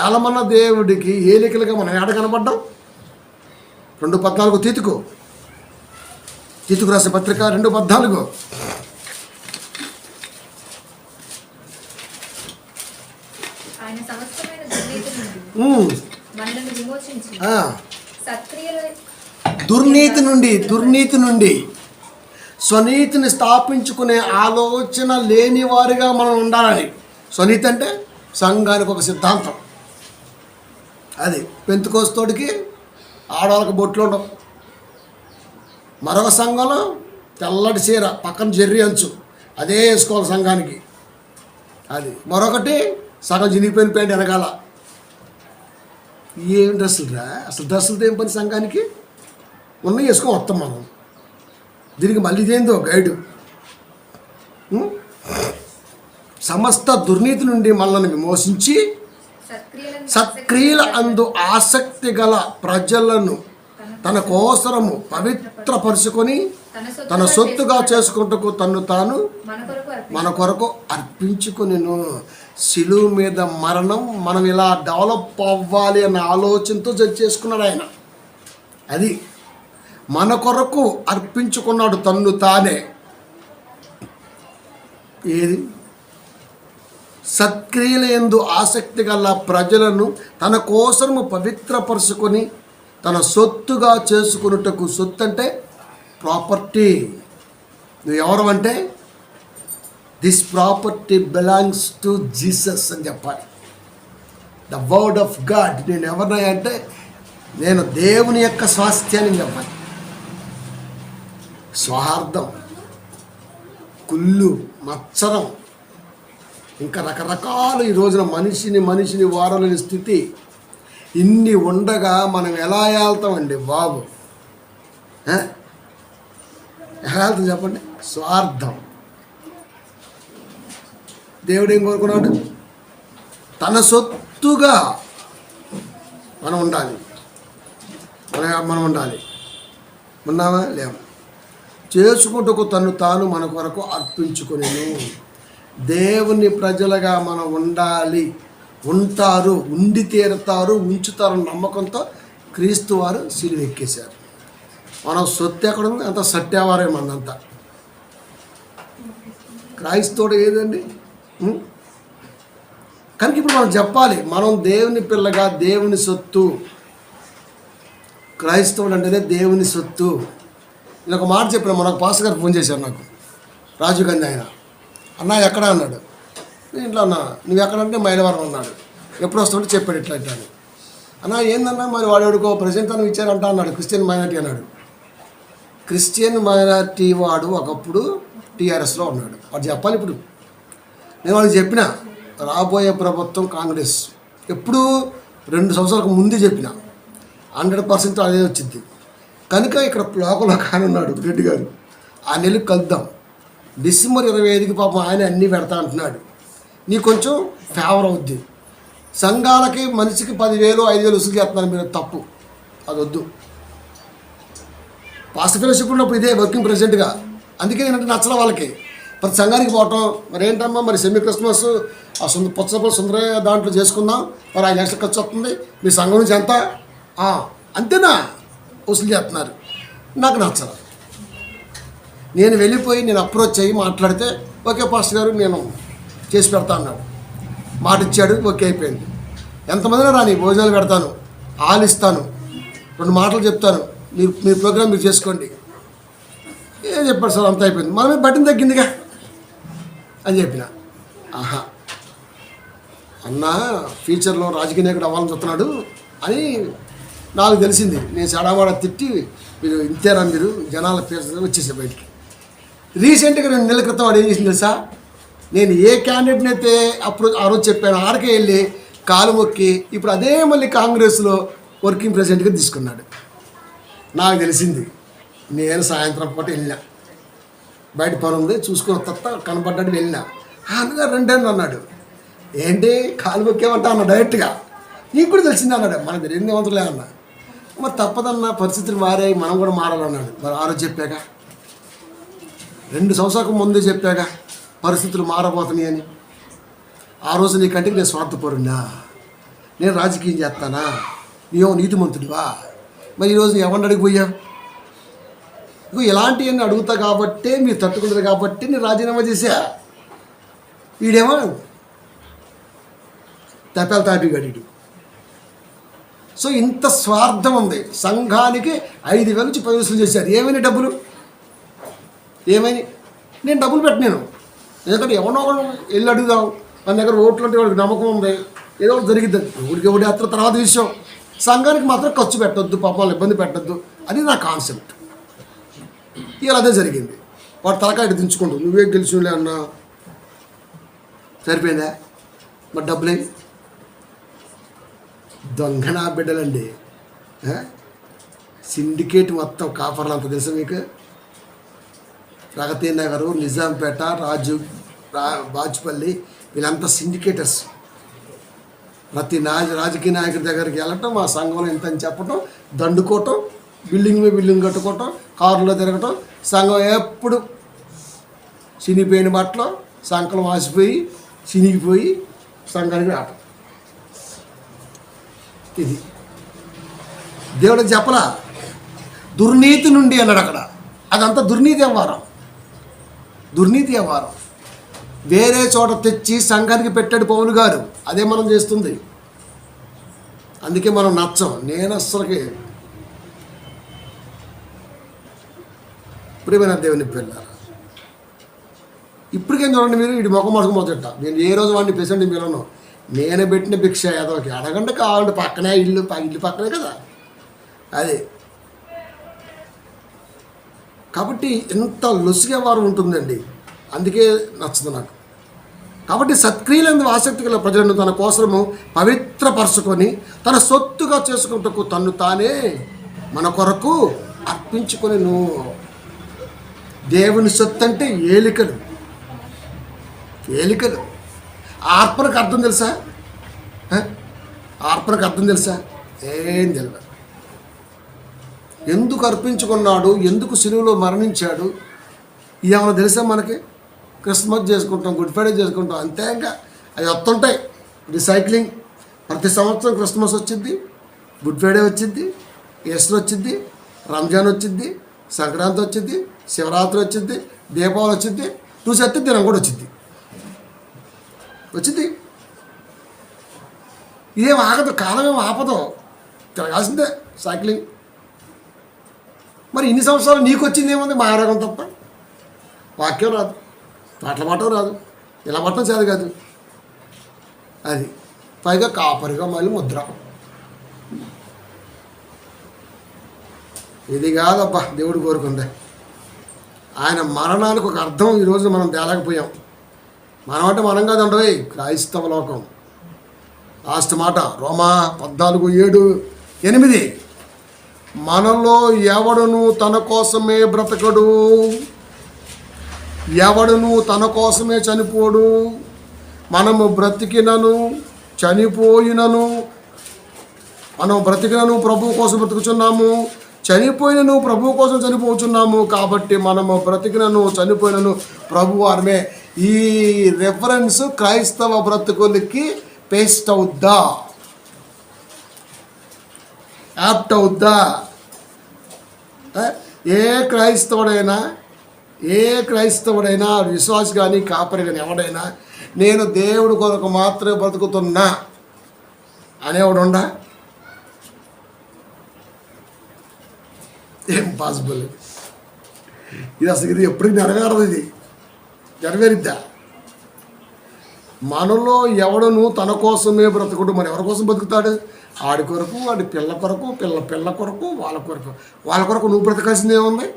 ఏలమన్న దేవుడికి ఏలికలుగా మనం ఏడ కనపడ్డాం? 2:14 తీతుకు రాసే పత్రిక 2:14. దుర్నీతి నుండి స్వనీతిని స్థాపించుకునే ఆలోచన లేని వారిగా మనం ఉండాలని. స్వనీతి అంటే సంఘానికి ఒక సిద్ధాంతం. అది పెంతెకోస్తోడికి ఆడవాళ్ళకి బొట్లు ఉండవు. మరొక సంఘంలో తెల్లటి చీర పక్కన జెర్రీ అంచు అదే వేసుకోవాలి సంఘానికి. అది మరొకటి సగం చినిగిపోయిన ప్యాంట్ వెనకాల. ఏం డ్రెస్సులు రా అసలు? డ్రెస్సులతో ఏం పని సంఘానికి? ఉన్నాయి వేసుకొని వస్తాం మనం. దీనికి మళ్ళీ ఇదేందో గైడు. సమస్త దుర్నీతి నుండి మనల్ని విమోచించి సత్క్రియల అందు ఆసక్తి గల ప్రజలను తన కోసరము పవిత్రపరుచుకొని తన సొత్తుగా చేసుకుంటకు తను తాను మన కొరకు అర్పించుకొనెను. శిలువ మీద మరణం మనం ఇలా డెవలప్ అవ్వాలి అనే ఆలోచనతో చేసుకున్నాడు ఆయన. అది మన కొరకు అర్పించుకున్నాడు తన్ను తానే. ఏది? సత్క్రియల యందు ఆసక్తి గల ప్రజలను తన కోసము పవిత్రపరుచుకొని తన సొత్తుగా చేసుకున్నటకు. సొత్తు అంటే ప్రాపర్టీ. నువ్వు ఎవరు అంటే this property belongs to Jesus అని చెప్పాలి. The word of God. నేను ఎవరినై అంటే నేను దేవుని యొక్క స్వాస్థ్యాన్ని చెప్పాలి. స్వార్థం, కుళ్ళు, మత్సరం, ఇంకా రకరకాలు ఈ రోజున మనిషిని వారలేని స్థితి. ఇన్ని ఉండగా మనం ఎలా వెళ్తామండి బాబు? ఎలా వెళ్తాం చెప్పండి? స్వార్థం. దేవుడు ఏం కోరుకున్నాడు? తన సొత్తుగా మనం ఉండాలి. మనం ఉండాలి. ఉన్నామా? లేము. చేసుకుంటూ తను తాను మన కొరకు అర్పించుకొనెను. దేవుని ప్రజలుగా మనం ఉండాలి. ఉంటారు, ఉండి తీరుతారు, ఉంచుతారు నమ్మకంతో క్రీస్తు వారు సిలువ ఎక్కేశారు. మనం సొత్తు ఎక్కడ ఉంది? అంత సత్యవారే మనంతా. క్రైస్తవుడు ఏదండి? కనుక ఇప్పుడు మనం చెప్పాలి, మనం దేవుని పిల్లగా, దేవుని సొత్తు. క్రైస్తవుడు అంటేనే దేవుని సొత్తు. నేను ఒక మాట చెప్పిన, మనకు పాస్టర్ గారు ఫోన్ చేశారు నాకు, రాజీవ్ గాంధీ ఆయన. అన్నా ఎక్కడ అన్నాడు. నేను ఇంట్లో అన్నా. నువ్వు ఎక్కడంటే మైలవరం అన్నాడు. ఎప్పుడు వస్తుంటే చెప్పాడు ఇట్లా ఇట్లా అని. అన్నా ఏందన్నా మరి వాడెవడికో ప్రెసిడెంట్ అని ఇచ్చారంట అన్నాడు. క్రిస్టియన్ మైనార్టీ అన్నాడు. క్రిస్టియన్ మైనార్టీ వాడు ఒకప్పుడు టీఆర్ఎస్లో ఉన్నాడు. వాడు చెప్పాలి. ఇప్పుడు నేను వాళ్ళకి చెప్పిన రాబోయే ప్రభుత్వం కాంగ్రెస్. ఎప్పుడు 2 సంవత్సరాలకు ముందే చెప్పిన 100% అదే వచ్చింది. కనుక ఇక్కడ లోకల్ కానున్నాడు రెడ్డి గారు, ఆ నెలకు కలుద్దాం. డిసెంబర్ 25కి పాపం ఆయన అన్నీ పెడతా అంటున్నాడు. నీకు కొంచెం ఫేవర్ అవుద్ది. సంఘాలకి మనిషికి 10,000 5,000 వసూలు చేస్తున్నారు మీరు. తప్పు, అది వద్దు. పాస్టర్ ఫెలోషిప్ ఉన్నప్పుడు ఇదే వర్కింగ్ ప్రెసిడెంట్గా. అందుకే ఏంటంటే నచ్చల వాళ్ళకి ప్రతి సంఘానికి పోవటం. మరి ఏంటమ్మా మరి సెమీ క్రిస్మస్ ఆ పుచ్చపల్లి సుందరయ్య దాంట్లో చేసుకుందాం, మరి 5 లక్షలు ఖర్చు వస్తుంది, మీ సంఘం నుంచి ఎంత అంతేనా వసూలు చేస్తున్నారు. నాకు నచ్చల. నేను వెళ్ళిపోయి నేను అప్రోచ్ అయ్యి మాట్లాడితే ఓకే పాస్టర్ గారు నేను చేసి పెడతా అన్నాడు. మాట ఇచ్చాడు, ఓకే అయిపోయింది. ఎంతమందినా రాని భోజనాలు పెడతాను, ఆలిస్తాను, 2 మాటలు చెప్తాను, మీ ప్రోగ్రామ్ మీరు చేసుకోండి. ఏం చెప్పాడు సార్, అంతా అయిపోయింది. మనమే బట్టిన తగ్గిందిగా అని చెప్పిన. ఆహా అన్నా ఫ్యూచర్లో రాజకీయ నాయకుడు అవ్వాలని చూస్తున్నాడు అని నాకు తెలిసింది. నేను చెడవాడ తిట్టి మీరు ఇంతేనా మీరు జనాల పేరు వచ్చేసే బయటికి. రీసెంట్గా 2 నెలల క్రితం వాడు ఏం చేసింది తెలుసా? నేను ఏ క్యాండిడేట్ని అయితే అప్పుడు ఆ రోజు చెప్పాను ఆడకే వెళ్ళి కాలు మొక్కి ఇప్పుడు అదే మళ్ళీ కాంగ్రెస్లో వర్కింగ్ ప్రెసిడెంట్గా తీసుకున్నాడు. నాకు తెలిసింది. నేను సాయంత్రం పూట వెళ్ళినా, బయట పని ఉంది చూసుకున్న తత్త కనపడ్డాడు. వెళ్ళినా. అన్నగారు 2 ఏళ్ళు అన్నాడు. ఏంటి కాలు మొక్కేమంటా అన్న డైరెక్ట్గా. నీకు కూడా తెలిసింది అన్నాడు. మనకు తెలియదు ఏమంతలే అన్న. మరి తప్పదన్న పరిస్థితులు మారాయి, మనం కూడా మారాలన్నాడు. మరి ఆ రోజు చెప్పాక 2 సంవత్సరాలకు ముందే చెప్పాక పరిస్థితులు మారబోతున్నాయి అని. ఆ రోజు నీ కంటికి నేను స్వార్థపరున్నా, నేను రాజకీయం చేస్తానా, నీవు నీతిమంతుడివా? మరి ఈరోజు నీ ఎవరిని అడిగిపోయావు? ఇగో ఇలాంటివన్నీ అడుగుతా కాబట్టి మీరు తట్టుకుంటారు కాబట్టి నేను రాజీనామా చేశా. వీడేమో తప్పేల తాపి గడిడు. సో ఇంత స్వార్థం ఉంది. సంఘానికి 5,000 నుంచి 10 వసూలు చేశారు. ఏమైనా డబ్బులు ఏమైనా? నేను డబ్బులు పెట్టినాను. ఎందుకంటే ఎవరినో ఒకరు వెళ్ళి అడుగుదాం, మన దగ్గర ఓట్లు అంటే వాడికి నమ్మకం ఉంది, ఏదో ఒకటి జరిగిద్ది. ఊరికి ఒకటి అత్ర తర్వాత విషయం. సంఘానికి మాత్రం ఖర్చు పెట్టొద్దు, పాపాలు ఇబ్బంది పెట్టొద్దు అని నా కాన్సెప్ట్. ఇలా అదే జరిగింది. వాడు తలకాయ దించుకుంటూ నువ్వే గెలిచిలే అన్నా, సరిపోయిందా మరి డబ్బులే. దొంగ నా బిడ్డలండి. సిండికేట్ మొత్తం కాపర్లు అంత తెలుసా మీకు? ప్రగతి నగరు, నిజాంపేట, బాచుపల్లి వీళ్ళంతా సిండికేటర్స్. ప్రతి రాజకీయ నాయకుడి దగ్గరికి వెళ్ళటం, మా సంఘంలో ఇంత అని చెప్పటం, దండుకోవటం, బిల్డింగ్ కట్టుకోవటం, కారులో తిరగటం, సంఘం ఎప్పుడు చినిపోయిన బట్టలు, సంకలం వాసిపోయి చినిగిపోయి సంఘానికి రావటం. ఇది దేవుడు చెప్పలా, దుర్నీతి నుండి అన్నాడు అక్కడ. అదంతా దుర్నీతి వ్యవహారం. వేరే చోట తెచ్చి సంఘానికి పెట్టాడు పౌలు గారు. అదే మనం చేస్తుంది. అందుకే మనం నచ్చం. నేను అస్సలకి ప్రియమైన దేవుని పిల్లలు, ఇప్పటికేం చూడండి మీరు, వీడి ముఖం మడుకు మొదట. నేను ఏ రోజు వాడిని ప్రెసెంట్ పిల్లను, నేను పెట్టిన భిక్ష ఏదోకి అడగండి, కావాలంటే పక్కనే ఇల్లు పక్కనే కదా అది. కాబట్టి ఎంత లొసిగా వారు ఉంటుందండి. అందుకే నచ్చదు నాకు. కాబట్టి సత్క్రియలందు ఆసక్తి గల ప్రజలను తన కోసము పవిత్రపరచుకొని తన సొత్తుగా చేసుకుంటకు తను తానే మన కొరకు అర్పించుకొని. నువ్వు దేవుని సొత్తు అంటే ఏలికలు. ఆర్పణకు అర్థం తెలుసా? ఏం తెలియదు. ఎందుకు అర్పించుకున్నాడు, ఎందుకు సిలువలో మరణించాడు, ఏమైనా తెలుసా మనకి? క్రిస్మస్ చేసుకుంటాం, గుడ్ ఫ్రైడే చేసుకుంటాం, అంతే. ఇంకా అవి వస్తుంటాయి రీసైక్లింగ్. ప్రతి సంవత్సరం క్రిస్మస్ వచ్చింది, గుడ్ ఫ్రైడే వచ్చింది, ఈస్టర్ వచ్చింది, రంజాన్ వచ్చింది, సంక్రాంతి వచ్చింది, శివరాత్రి వచ్చింది, దీపావళి వచ్చింది, నువ్వు సత్య దినం కూడా వచ్చింది. ఇదేం ఆగదు, కాలమేం ఆపదు, తిరగాల్సిందే సైక్లింగ్. మరి ఇన్ని సంవత్సరాలు నీకు వచ్చింది ఏముంది? మారాగం తప్ప. వాక్యం రాదు, పాటలు పాడటం రాదు, ఇలా పట్టడం చేదు కాదు. అది పైగా కాపరిగా మళ్ళీ ముద్ర. ఇది కాదబ్బా దేవుడు కోరుకుందే. ఆయన మరణానికి ఒక అర్థం ఈరోజు మనం తేలేకపోయాం. మనం అంటే మనం కాదు ఉండవు, క్రైస్తవ లోకం. లాస్ట్ మాట రోమా 14:7-8. మనలో ఎవడును తన కోసమే బ్రతకడు, ఎవడును తన కోసమే చనిపోడు. మనము బ్రతికినను చనిపోయినను, ప్రభువు కోసం బ్రతుకుచున్నాము, చనిపోయినను ప్రభువు కోసం చనిపోతున్నాము. కాబట్టి మనము బ్రతికినను చనిపోయినను ప్రభు వారమే. ఈ రెఫరెన్స్ క్రైస్తవ బ్రతుకులకి పేస్ట్ అవుద్దా, యాప్ట్ అవుద్దా? ఏ క్రైస్తవుడైనా విశ్వాసి కానీ కాపరి కానీ ఎవడైనా నేను దేవుడి కొరకు మాత్రమే బ్రతుకుతున్నా అనేవాడు ఉండా? ఏం పాసిబుల్? ఇది అసలు ఇది ఎప్పటికీ నెరవేరదు. ఇది నెరవేరిద్దా? మనలో ఎవడను తన కోసమే బ్రతుకుడు. మరి ఎవరి కోసం బతుకుతాడు? ఆడి కొరకు, వాడి పిల్ల కొరకు, పిల్ల కొరకు, వాళ్ళ కొరకు నువ్వు బ్రతకాల్సింది ఏముంది?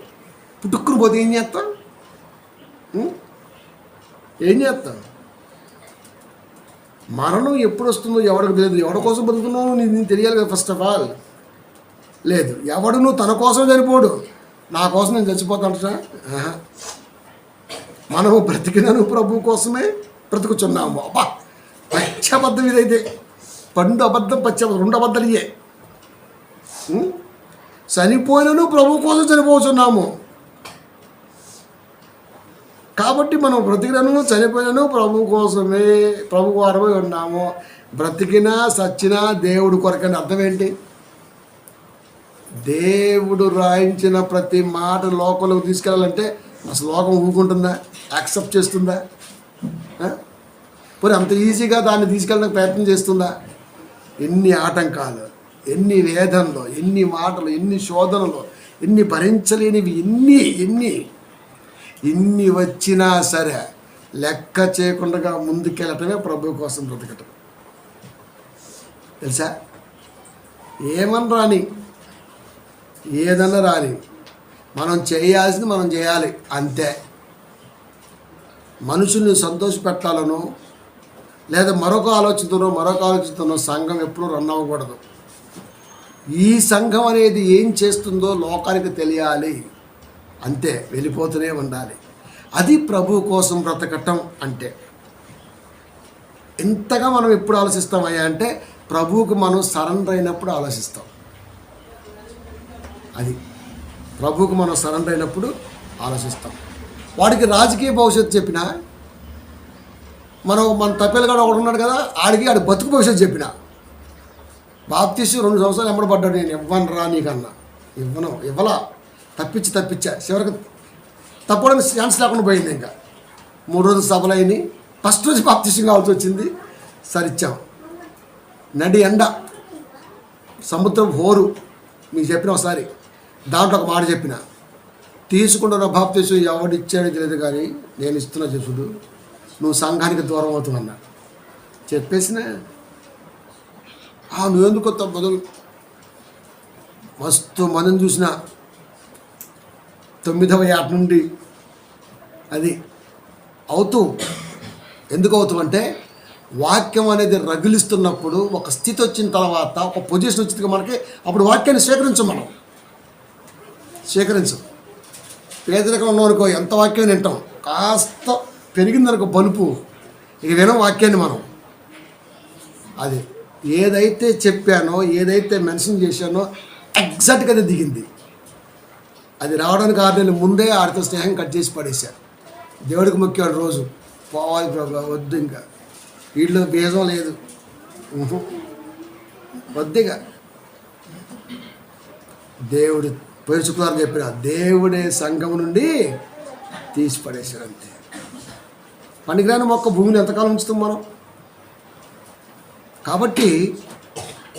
పుట్టుక్కుని పోతే ఏం చేస్తావు? మరణం ఎప్పుడు వస్తుందో ఎవరికి తెలియదు. ఎవరి కోసం బతుకుతున్నావు నీకు తెలియాలి కదా ఫస్ట్ ఆఫ్ ఆల్. లేదు, ఎవడు నువ్వు తన కోసం చనిపోడు, నా కోసం నేను చచ్చిపోతాంటా. మనము బ్రతికినను ప్రభు కోసమే బ్రతుకుచున్నాము. అబ్బా పచ్చబద్ధం ఇదైతే. పండు అబద్ధం, పచ్చబద్ధం, 2 అబద్ధాలు ఇయే. చనిపోయినను ప్రభు కోసం చనిపోతున్నాము. కాబట్టి మనం బ్రతికినను చనిపోయినను ప్రభు కోసమే, ప్రభు వారమే ఉన్నాము. బ్రతికినా సచ్చినా దేవుడు కొరకని అర్థం ఏంటి? దేవుడు రాయించిన ప్రతి మాట లోకంలోకి తీసుకెళ్ళాలంటే అసలు లోకం ఊరుకుంటుందా? యాక్సెప్ట్ చేస్తుందా? మరి అంత ఈజీగా దాన్ని తీసుకెళ్ళడానికి ప్రయత్నం చేస్తుందా? ఎన్ని ఆటంకాలు, ఎన్ని వేదనలు, ఎన్ని మాటలు, ఎన్ని శోధనలు, ఎన్ని భరించలేనివి, ఎన్ని వచ్చినా సరే లెక్క చేయకుండా ముందుకెళ్ళటమే ప్రభు కోసం బ్రతకటం. తెలుసా? ఏమని రాని, ఏదన్నా రాని, మనం చేయాల్సింది మనం చేయాలి అంతే. మనుషుల్ని సంతోషపెట్టాలనో లేదా మరొక ఆలోచనతోనో సంఘం ఎప్పుడూ రన్ అవ్వకూడదు. ఈ సంఘం అనేది ఏం చేస్తుందో లోకానికి తెలియాలి అంతే, వెళ్ళిపోతూనే ఉండాలి. అది ప్రభు కోసం బ్రతకటం అంటే. ఇంతగా మనం ఎప్పుడు ఆలోచిస్తామయ్యా అంటే ప్రభువుకు మనం సరెండర్ అయినప్పుడు ఆలోచిస్తాం. అది ప్రభువుకు మనం సరెండర్ అయినప్పుడు ఆలోచిస్తాం. వాడికి రాజకీయ భవిష్యత్తు చెప్పినా, మన తప్పేలుగాడు ఒకడు ఉన్నాడు కదా, ఆడి బతుకు భవిష్యత్తు చెప్పిన బాప్తీసు 2 సంవత్సరాలు ఎమ్మడబడ్డాడు. నేను ఇవ్వను రా నీకన్నా, ఇవ్వలా, తప్పించా. చివరికి తప్పడానికి ఛాన్స్ లేకుండా పోయింది. ఇంకా 3 రోజులు సభలు అయినాయి. ఫస్ట్ రోజు బాప్తీసం కావాల్సి వచ్చింది, సరిచ్చాం. నడి ఎండ, సముద్రం హోరు, మీకు చెప్పిన ఒకసారి దాంట్లో ఒక మాట చెప్పిన, తీసుకుంటున్న బాప్తీసం ఎవడిచ్చాడో తెలియదు కానీ నేను ఇస్తున్నా చూసుడు, నువ్వు సంఘానికి దూరం అవుతున్నా చెప్పేసిన. నువ్వెందుకు కొత్త బదులు మస్తు మందిని చూసిన 9వ ఏట నుండి అది ఎందుకు అవుతామంటే వాక్యం అనేది రగిలిస్తున్నప్పుడు ఒక స్థితి వచ్చిన తర్వాత, ఒక పొజిషన్ వచ్చింది మనకి, అప్పుడు వాక్యాన్ని స్వీకరించం. పేదరికం ఉన్నవనుకో ఎంత వాక్యం వింటాం, కాస్త పెరిగిందనుకో బలుపు, ఇక వినం వాక్యాన్ని మనం. అది ఏదైతే చెప్పానో, ఏదైతే మెన్షన్ చేశానో ఎగ్జాక్ట్గా అది దిగింది. అది రావడానికి 6 నెలల ముందే ఆడితో స్నేహం కట్ చేసి పడేశారు. దేవుడికి మొక్కాడు రోజు, పోవాలి ప్రభు, వద్దు, ఇంకా వీళ్ళు బీజం లేదు, వద్దుగా. దేవుడు పోయి శుక్రవారం చెప్పిన, దేవుడే సంఘం నుండి తీసి పడేశారు అంతే. పనికిరాని మొక్క భూమిని ఎంతకాలం ఉంచుతాం మనం? కాబట్టి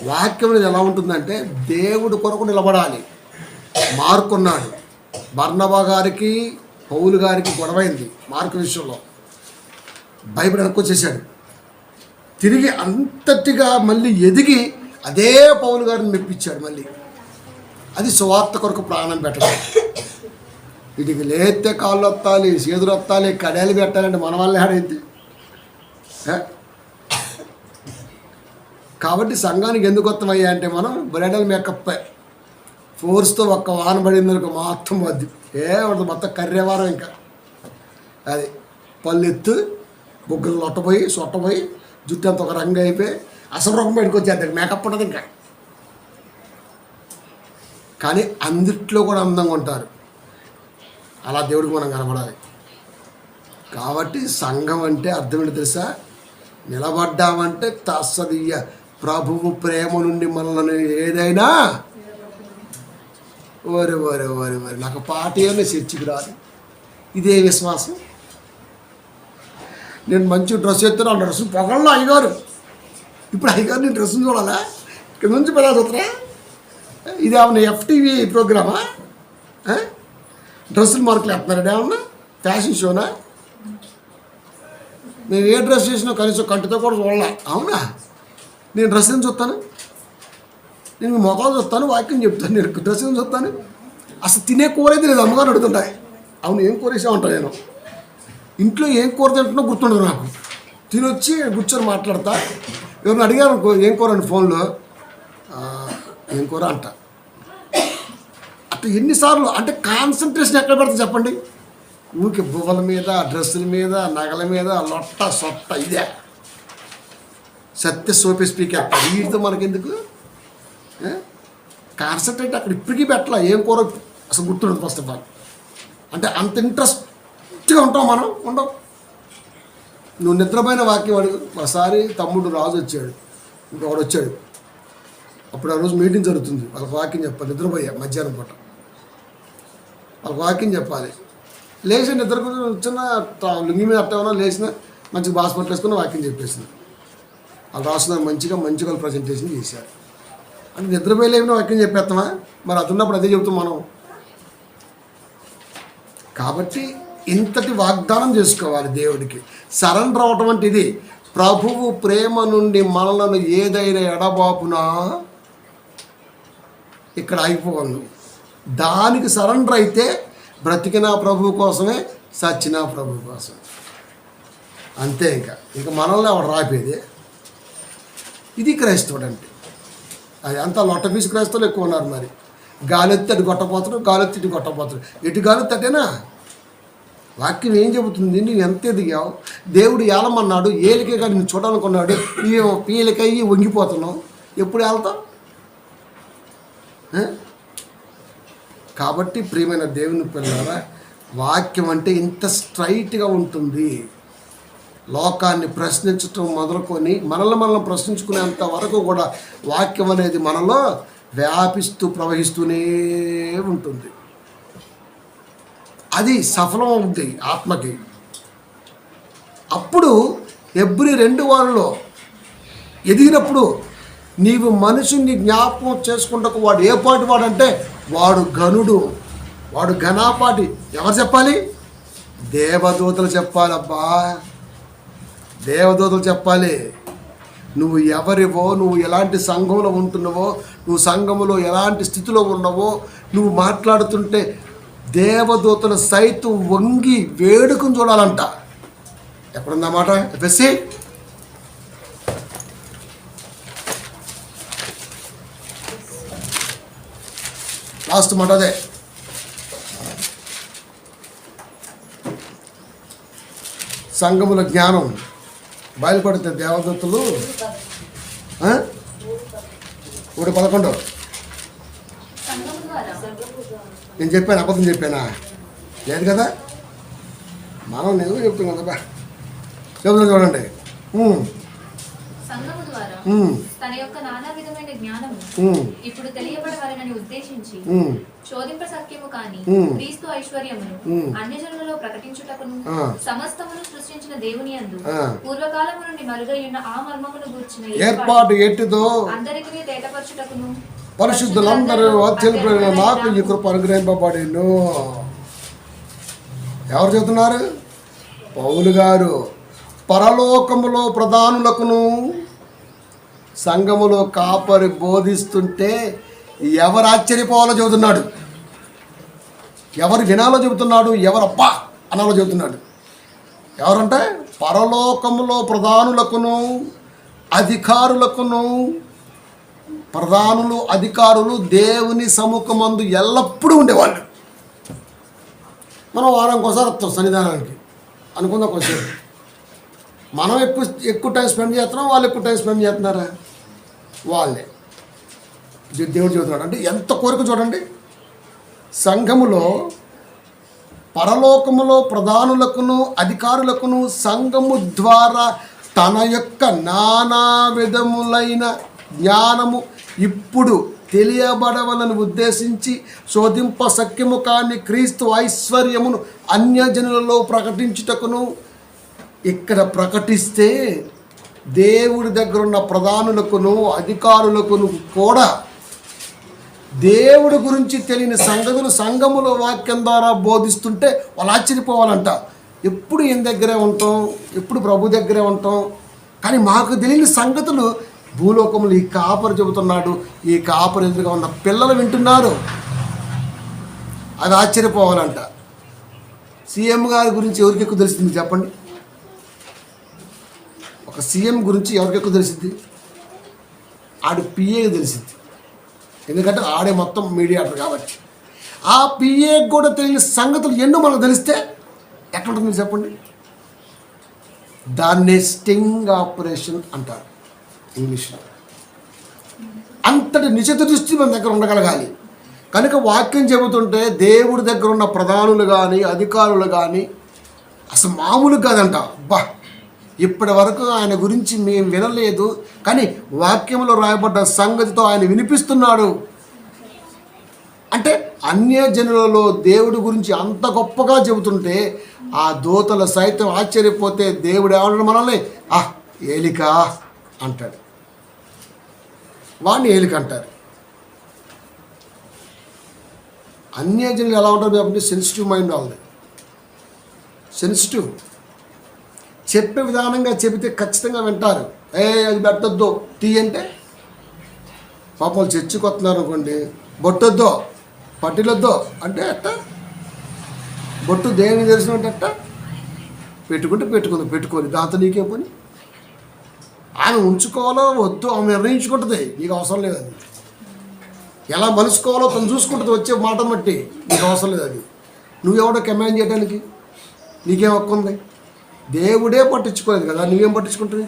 వాక్యం అనేది ఎలా ఉంటుందంటే దేవుడు కొరకు నిలబడాలి. మార్కున్నాడు, బర్నబా గారికి పౌలు గారికి గొడవైంది మార్కు విషయంలో, బైబిల్ వెనక్కొచ్చేసాడు. తిరిగి అంతటిగా మళ్ళీ ఎదిగి అదే పౌలు గారిని మెప్పించాడు మళ్ళీ. అది సువార్త కొరకు ప్రాణం పెట్టడం. వీటికి లేతే కాళ్ళు వత్తాలి, చేతులు వత్తాలి, కడేలు పెట్టాలంటే మన వల్ల ఆడైంది. కాబట్టి సంఘానికి ఎందుకు వస్తామయ్యా అంటే మనం బ్రైడల్ మేకప్ ఫోర్స్తో ఒక్క వాన పడిందనుకో మొత్తం వద్దు, ఏమవుతుంది మొత్తం కర్రేవారం. ఇంకా అది పళ్ళు ఎత్తు, బొగ్గులు సొట్టపోయి జుట్టు అంత ఒక రంగు అయిపోయి అసలు రకం బయటకు వచ్చేద్దాం, మేకప్ ఉండదు ఇంకా. కానీ అందుట్లో కూడా అందంగా ఉంటారు. అలా దేవుడికి మనం కనపడాలి. కాబట్టి సంఘం అంటే అర్థం ఏంటి తెలుసా? నిలబడ్డామంటే తస్సదియ్య ప్రభువు ప్రేమ నుండి మనల్ని ఏదైనా ఓరి నాకు పాట ఏమైనా చర్చికి రాదు. ఇదే విశ్వాసం. నేను మంచి డ్రెస్ ఎత్తున్నా, డ్రెస్ పొగల్లో అయ్యగారు. ఇప్పుడు అయ్యగారు నేను డ్రెస్సును చూడాలా? ఇక్కడ నుంచి పెద్ద చూస్తారా? ఇది ఏమన్నా FTV ప్రోగ్రామా? డ్రెస్సులు మార్కులు వేస్తున్నారా? ఏమన్నా ఫ్యాషన్ షోనా? నేను ఏ డ్రెస్ చేసినా కనీసం కంటితో కూడా చూడాలా? అవునా? నేను డ్రెస్ ఏం చూస్తాను? నేను మొఖాలు చూస్తాను, వాక్యం చెప్తాను. నేను డ్రెస్ ఏం చూస్తాను? అసలు తినే కూర అయితే లేదు, అమ్మగారు అడుగుతుంటాయి. అవును, ఏం కూర వేసా ఉంటాను. నేను ఇంట్లో ఏం కూర తింటున్నా గుర్తుండదు నాకు. తినొచ్చి కూర్చొని మాట్లాడతా. ఎవరిని అడిగారు ఏం కూర అని ఫోన్లో, ఏం కూర అంట. అట్లా ఎన్నిసార్లు అంటే కాన్సన్ట్రేషన్ ఎక్కడ పెడతా చెప్పండి? ఊరికి బువ్వల మీద, డ్రెస్సుల మీద, నగల మీద, లొట్ట సొట్ట ఇదే సత్య సోపి స్పీకర్. వీటితో మనకెందుకు? కాన్సన్ట్రేట్ అక్కడ ఇప్పటికీ పెట్టాల. ఏం కూర అసలు గుర్తుండదు ఫస్ట్ ఆఫ్ ఆల్. అంటే అంత ఇంట్రెస్ట్గా ఉంటాం మనం, ఉండవు. నువ్వు నిద్రపోయిన వాక్యం అడుగు. ఒకసారి తమ్ముడు రాజు వచ్చాడు, ఇంకొకడు వచ్చాడు. అప్పుడు ఆ రోజు మీటింగ్ జరుగుతుంది. వాళ్ళకి వాక్యం చెప్పాలి. నిద్రపోయా మధ్యాహ్నం పూట. వాళ్ళకి వాక్యం చెప్పాలి. లేచి నిద్ర చిన్న లుంగి మీద అట్టేమన్నా లేచిన మంచిగా బాస్పట్లు వేసుకుని వాక్యం చెప్పేసింది. వాళ్ళు రాసిన మంచిగా ప్రజెంటేషన్ చేశారు. అంటే నిద్రపోయలేమో వాక్యం చెప్పేస్తామా? మరి అది ఉన్నప్పుడు అదే చెబుతాం మనం. కాబట్టి ఇంతటి వాగ్దానం చేసుకోవాలి దేవుడికి. సరెండర్ అవటం అంటే ఇది. ప్రభువు ప్రేమ నుండి మనలను ఏదైనా ఎడబాపునా ఇక్కడ ఆగిపోవాలి. దానికి సరెండర్ అయితే బ్రతికినా ప్రభువు కోసమే, సచ్చినా ప్రభువు కోసం. అంతే. ఇంకా మనల్ని ఎవరు రాపేది? ఇది క్రైస్తవుడు అంటే. అది అంతా లొట్టపీసు క్రైస్తవులు ఎక్కువ ఉన్నారు. మరి గాలెత్తి అటు కొట్టపోతాడు, గాలెత్తి ఇటు కొట్టపోతాడు. ఎటు గాలెత్తి అటేనా? వాక్యం ఏం చెబుతుంది? నువ్వు ఎంత ఎదిగావు? దేవుడు ఏలమన్నాడు, ఏలికే కానీ నువ్వు చూడాలనుకున్నాడు, నువ్వు పీలికయ్యి వంగిపోతున్నావు. ఎప్పుడు వెళ్తావు? కాబట్టి ప్రియమైన దేవుని పిల్లలారా, వాక్యం అంటే ఇంత స్ట్రైట్గా ఉంటుంది. లోకాన్ని ప్రశ్నించటం మొదలుకొని మనల్ని ప్రశ్నించుకునేంత వరకు కూడా వాక్యం అనేది మనలో వ్యాపిస్తూ ప్రవహిస్తూనే ఉంటుంది. అది సఫలం అవుతుంది ఆత్మకి. అప్పుడు హెబ్రీ 2:6 ఎదిగినప్పుడు నీవు మనుషుని జ్ఞాపకం చేసుకుంటకు వాడు ఏ పాటి వాడంటే వాడు ఘనుడు, వాడు ఘనాపాటి. ఎవరు చెప్పాలి? దేవదూతలు చెప్పాలబ్బా, దేవదూతలు చెప్పాలి. నువ్వు ఎవరివో, నువ్వు ఎలాంటి సంఘంలో ఉంటున్నావో, నువ్వు సంఘములో ఎలాంటి స్థితిలో ఉన్నావో, నువ్వు మాట్లాడుతుంటే దేవదూతలు సైతం వంగి వేడుకుని చూడాలంట. ఎక్కడుందన్నమాట? ఎఫ్ఎస్సి లాస్ట్ మాట అదే. సంఘముల జ్ఞానం బయలుపడితే దేవదూతలు 11 నేను చెప్పాను, అబద్ధం చెప్పానా? లేదు కదా, మనం నిజం చెప్తున్నాం కదా. చెబుతాం చూడండి. తన యొక్క నానా విధమైన జ్ఞానము ఇప్పుడు తెలియబడవాలని ఉద్దేశించి శోధింప సత్యము కాని క్రీస్తు ఐశ్వర్యమును అన్యజనులలో ప్రకటించుటకును సమస్తమును సృష్టించిన దేవుని యందు పూర్వకాలము నుండి మరుగైయున్న ఆ మర్మమును గూర్చిన ఏర్పాటు ఎట్టిదో అందరికీ తేటపరచుటకును పరిశుద్ధులందరూ వాత్సల్యమైన నాకు ఈ కృప అనుగ్రహింపబడెను. ఎవరు చెబుతున్నారు? పౌలు గారు. పరలోకములో ప్రధానులకును సంఘములో కాపరి బోధిస్తుంటే ఎవరు ఆశ్చర్యపోవాలో చెబుతున్నాడు, ఎవరు వినాలో చెబుతున్నాడు, ఎవరు అబ్బా అనాలో చెబుతున్నాడు. ఎవరంటే పరలోకములో ప్రధానులకును అధికారులకును. ప్రధానులు, అధికారులు దేవుని సముఖమందు ఎల్లప్పుడూ ఉండేవాళ్ళు. మనం వారానికి ఒకసారి వస్తాం సన్నిధానానికి అనుకుందాం. కొంచెం మనం ఎక్కువ టైం స్పెండ్ చేస్తున్నాం, వాళ్ళు ఎక్కువ టైం స్పెండ్ చేస్తున్నారా? వాళ్ళే. దేవుడు చెబుతున్నాడు అంటే ఎంత కోరిక చూడండి. సంఘములో పరలోకములో ప్రధానులకును అధికారులకును సంఘము ద్వారా తన యొక్క నానా విధములైన జ్ఞానము ఇప్పుడు తెలియబడవలని ఉద్దేశించి శోధింప సఖ్యము కాని క్రీస్తు ఐశ్వర్యమును అన్యజనులలో ప్రకటించుటకును. ఇక్కడ ప్రకటిస్తే దేవుడి దగ్గర ఉన్న ప్రధానులకును అధికారులకును కూడా దేవుడి గురించి తెలియని సంగతులు సంఘములో వాక్యం ద్వారా బోధిస్తుంటే వాళ్ళు ఆశ్చర్యపోవాలంట. ఎప్పుడు ఈయన దగ్గరే ఉంటాం, ఎప్పుడు ప్రభు దగ్గరే ఉంటాం, కానీ మాకు తెలియని సంగతులు భూలోకములు ఈ కాపరి చెబుతున్నాడు, ఈ కాపరి ఎదురుగా ఉన్న పిల్లలు వింటున్నారు. అది ఆశ్చర్యపోవాలంట. సీఎం గారి గురించి ఎవరికి ఎక్కువ తెలిసింది చెప్పండి? ఒక సీఎం గురించి ఎవరికి ఎక్కువ తెలిసింది? ఆడి పిఏకి తెలిసింది. ఎందుకంటే ఆడే మొత్తం మీడియాటర్ కాబట్టి. ఆ పిఏకి కూడా తెలియని సంగతులు ఎన్నో మనకు తెలిస్తే ఎట్లుంటుంది చెప్పండి? దాన్నే స్టింగ్ ఆపరేషన్ అంటారు ఇంగ్లీష్లో. అంతటి నిశ్చిత దృష్టి మన దగ్గర ఉండగలగాలి. కనుక వాక్యం చెబుతుంటే దేవుడి దగ్గర ఉన్న ప్రధానులు కానీ అధికారులు కానీ అసలు మామూలు కాదంట. అబ్బా, ఇప్పటి వరకు ఆయన గురించి మేము వినలేదు, కానీ వాక్యంలో రాయబడ్డ సంగతితో ఆయన వినిపిస్తున్నాడు అంటే అన్యజనులలో దేవుడి గురించి అంత గొప్పగా చెబుతుంటే ఆ దూతలు సైతం ఆశ్చర్యపోతే దేవుడు ఏమన్నాడు మనల్ని? ఏలిక అంటాడు. వాడిని ఏలిక అంటారు. అన్యజనులు ఎలా ఉంటారు కాబట్టి సెన్సిటివ్ మైండ్ వాళ్ళది. సెన్సిటివ్. చెప్పే విధానంగా చెబితే ఖచ్చితంగా వింటారు. అది పెట్టద్దు తీ అంటే పాపం చర్చికి వస్తున్నారు అనుకోండి, బొట్టొద్దో పట్టిలొద్దో అంటే అట్ట బొట్టు దేవుని తెలిసినట్టు అట్ట పెట్టుకుంటే పెట్టుకోని దాంతో నీకేం పని. ఆమె ఉంచుకోవాలో వద్దు ఆమె నిర్ణయించుకుంటుంది, నీకు అవసరం లేదు. అది ఎలా మలుసుకోవాలో తను చూసుకుంటుంది, వచ్చే మాట బట్టి నీకు అవసరం లేదు. అది నువ్వెవడో కమాండ్ చేయడానికి నీకేం హక్కు ఉంది? దేవుడే పట్టించుకోలేదు కదా, నువ్వేం పట్టించుకుంటుంది?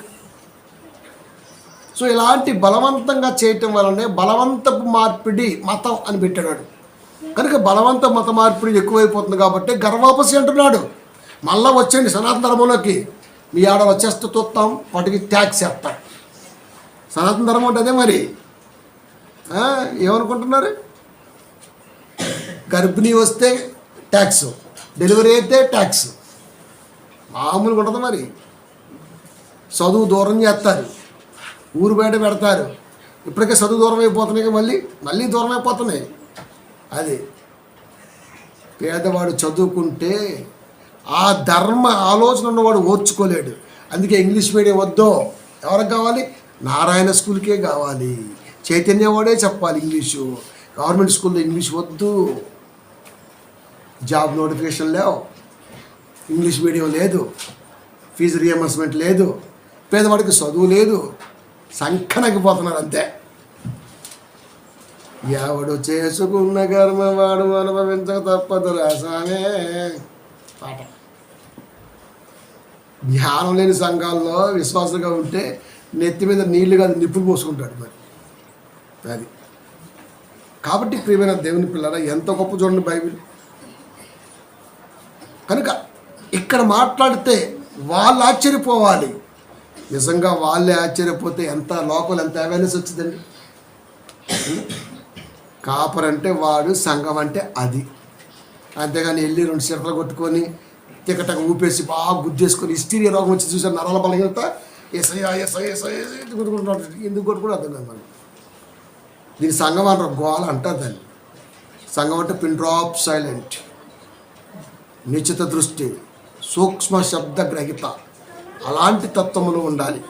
సో ఇలాంటి బలవంతంగా చేయటం వలనే బలవంతపు మార్పిడి మతం అని పెట్టాడు. కనుక బలవంత మత మార్పిడి ఎక్కువైపోతుంది కాబట్టి గర్వాపసి అంటున్నాడు. మళ్ళా వచ్చండి సనాతన ధర్మంలోకి, మీ ఆడ వచ్చేస్తే చూస్తాం, వాటికి ట్యాక్స్ వేస్తాం. సనాతన ధర్మం అంటే అదే మరి. ఏమనుకుంటున్నారు? గర్భిణీ వస్తే ట్యాక్స్, డెలివరీ అయితే ట్యాక్స్, మామూలుగా ఉంటుంది మరి. చదువు దూరం చేస్తారు, ఊరు బయట పెడతారు. ఇప్పటికే చదువు దూరం అయిపోతున్నాయి, మళ్ళీ దూరం అయిపోతున్నాయి. అది పేదవాడు చదువుకుంటే ఆ ధర్మ ఆలోచన ఉన్నవాడు ఓర్చుకోలేడు. అందుకే ఇంగ్లీష్ మీడియం వద్దో, ఎవరికి కావాలి? నారాయణ స్కూల్కే కావాలి, చైతన్యవాడే చెప్పాలి ఇంగ్లీషు. గవర్నమెంట్ స్కూల్లో ఇంగ్లీష్ వద్దు, జాబ్ నోటిఫికేషన్ లేవు, ఇంగ్లీష్ మీడియం లేదు, ఫీజు రియంబర్స్మెంట్ లేదు, పేదవాడికి చదువు లేదు, సంఖనగిపోతున్నారు అంతే. ఎవడు చేసుకున్న కర్మ వాడు అనుభవించక తప్పదు రాసానే పాట. జ్ఞానం లేని సంఘాల్లో విశ్వాసంగా ఉంటే నెత్తి మీద నీళ్లు కాదు నిప్పులు పోసుకుంటాడు మరి. అది కాబట్టి ప్రియమైన దేవుని పిల్లల ఎంత గొప్ప చూడండి బైబిల్. కనుక ఇక్కడ మాట్లాడితే వాళ్ళు ఆశ్చర్యపోవాలి. నిజంగా వాళ్ళే ఆశ్చర్యపోతే ఎంత లోపల ఎంత అవేర్నెస్ వచ్చిందండి. కాపర్ అంటే వాడు, సంఘం అంటే అది. అంతేగాని వెళ్ళి 2 చిరతలు కొట్టుకొని తికటక ఊపేసి బాగా గుద్దేసుకొని హిస్టీరియా రోగం వచ్చి చూసారు, నరాల బలహీనత, కొట్టుకుంటున్నాడు. ఎందుకు కొట్టుకుంటే అర్థం కాదు మనం. దీని సంఘం అంటారు, గోల అంటారు దాన్ని. సంఘం అంటే పిన్ డ్రాప్ సైలెంట్, నిశ్చిత దృష్టి, సూక్ష్మ శబ్ద గ్రహిత, అలాంటి తత్వములు ఉండాలి.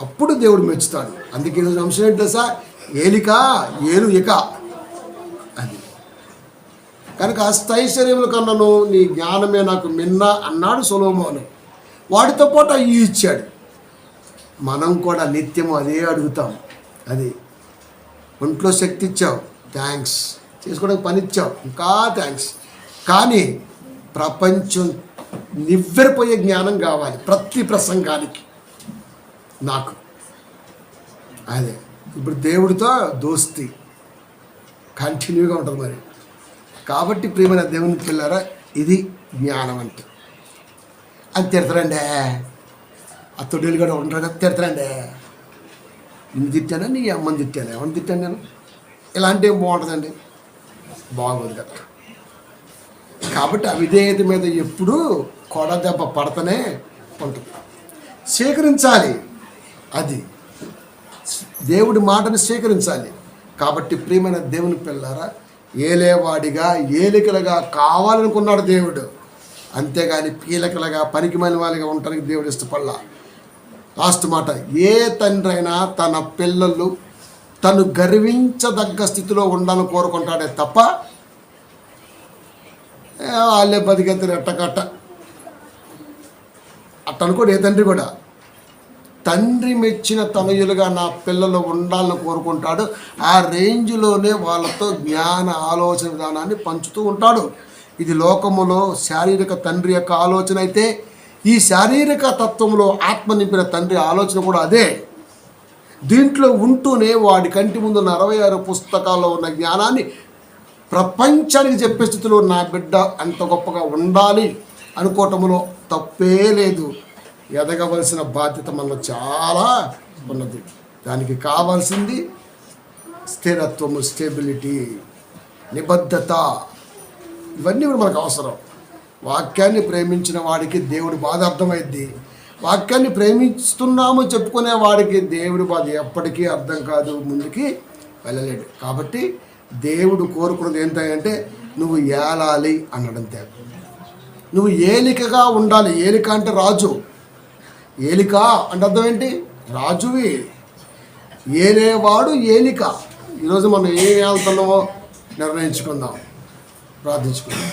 అప్పుడు దేవుడు మెచ్చుతాడు. అందుకే ఈరోజు అంశం ఏంటి తెలుసా? ఏలిక ఏలు ఇక అది. కనుక అస్తైశ్వర్యముల కన్నాను నీ జ్ఞానమే నాకు మిన్న అన్నాడు సొలొమోను. వాడితో పాటు అవి ఇచ్చాడు. మనం కూడా నిత్యము అదే అడుగుతాం. అది ఒంట్లో శక్తి ఇచ్చావు, థ్యాంక్స్. చేసుకోవడానికి పని ఇచ్చావు, ఇంకా థ్యాంక్స్. కానీ ప్రపంచం నివ్వెరపోయే జ్ఞానం కావాలి ప్రతి ప్రసంగానికి నాకు. అదే ఇప్పుడు దేవుడితో దోస్తి కంటిన్యూగా ఉంటుంది మరి. కాబట్టి ప్రియమైన దేవుని పిల్లరా, ఇది జ్ఞానం అంటే. అది తిడతారండి, ఆ తొడేలు కూడా ఉంటారు కదా, తిడతారండి. నిన్ను తిట్టానా, నీ అమ్మని తిట్టాను, ఎవరిని తిట్టాను నేను, ఇలాంటివి ఏం బాగుంటుందండి, బాగోదు కదా. కాబట్టి అవిధేయత మీద ఎప్పుడూ కొడదెబ్బ పడతనే ఉంటుంది. స్వీకరించాలి, అది దేవుడి మాటను స్వీకరించాలి. కాబట్టి ప్రియమైన దేవుని పిల్లారా, ఏలేవాడిగా ఏలికలుగా కావాలనుకున్నాడు దేవుడు. అంతేగాని పీలకలుగా పనికిమాలిన వాళ్ళగా ఉండడానికి దేవుడు ఇష్టపడలా. లాస్ట్ మాట, ఏ తండ్రి అయినా తన పిల్లలు తను గర్వించదగ్గ స్థితిలో ఉండాలని కోరుకుంటాడే తప్ప వాళ్ళే బతికెత్తారు ఎట్టకట్ట అట్ట అనుకోడు ఏ తండ్రి కూడా. తండ్రి మెచ్చిన తనయులుగా నా పిల్లలు ఉండాలని కోరుకుంటాడు. ఆ రేంజ్లోనే వాళ్ళతో జ్ఞాన ఆలోచన విధానాన్ని పంచుతూ ఉంటాడు. ఇది లోకములో శారీరక తండ్రి యొక్క ఆలోచన అయితే, ఈ శారీరక తత్వంలో ఆత్మ నింపిన తండ్రి ఆలోచన కూడా అదే. దీంట్లో ఉంటూనే వాడి కంటి ముందు 66 పుస్తకాల్లో ఉన్న జ్ఞానాన్ని ప్రపంచానికి చెప్పే స్థితిలో నా బిడ్డ అంత గొప్పగా ఉండాలి అనుకోవటంలో తప్పే లేదు. ఎదగవలసిన బాధ్యత మనలో చాలా ఉన్నది. దానికి కావాల్సింది స్థిరత్వము, స్టెబిలిటీ, నిబద్ధత, ఇవన్నీ కూడా మనకు అవసరం. వాక్యాన్ని ప్రేమించిన వాడికి దేవుడి బాధ అర్థమైద్ది. వాక్యాన్ని ప్రేమిస్తున్నాము చెప్పుకునే వాడికి దేవుడి బాధ ఎప్పటికీ అర్థం కాదు, ముందుకి వెళ్ళలేడు. కాబట్టి దేవుడు కోరుకున్నది ఏంటంటే నువ్వు ఏలాలి అన్నడంతే. నువ్వు ఏలికగా ఉండాలి. ఏలిక అంటే రాజు. ఏలిక అంటే అర్థం ఏంటి? రాజువి. ఏలేవాడు ఏలిక. ఈరోజు మనం ఏం వెళ్తున్నామో నిర్ణయించుకుందాం, ప్రార్థించుకుందాం.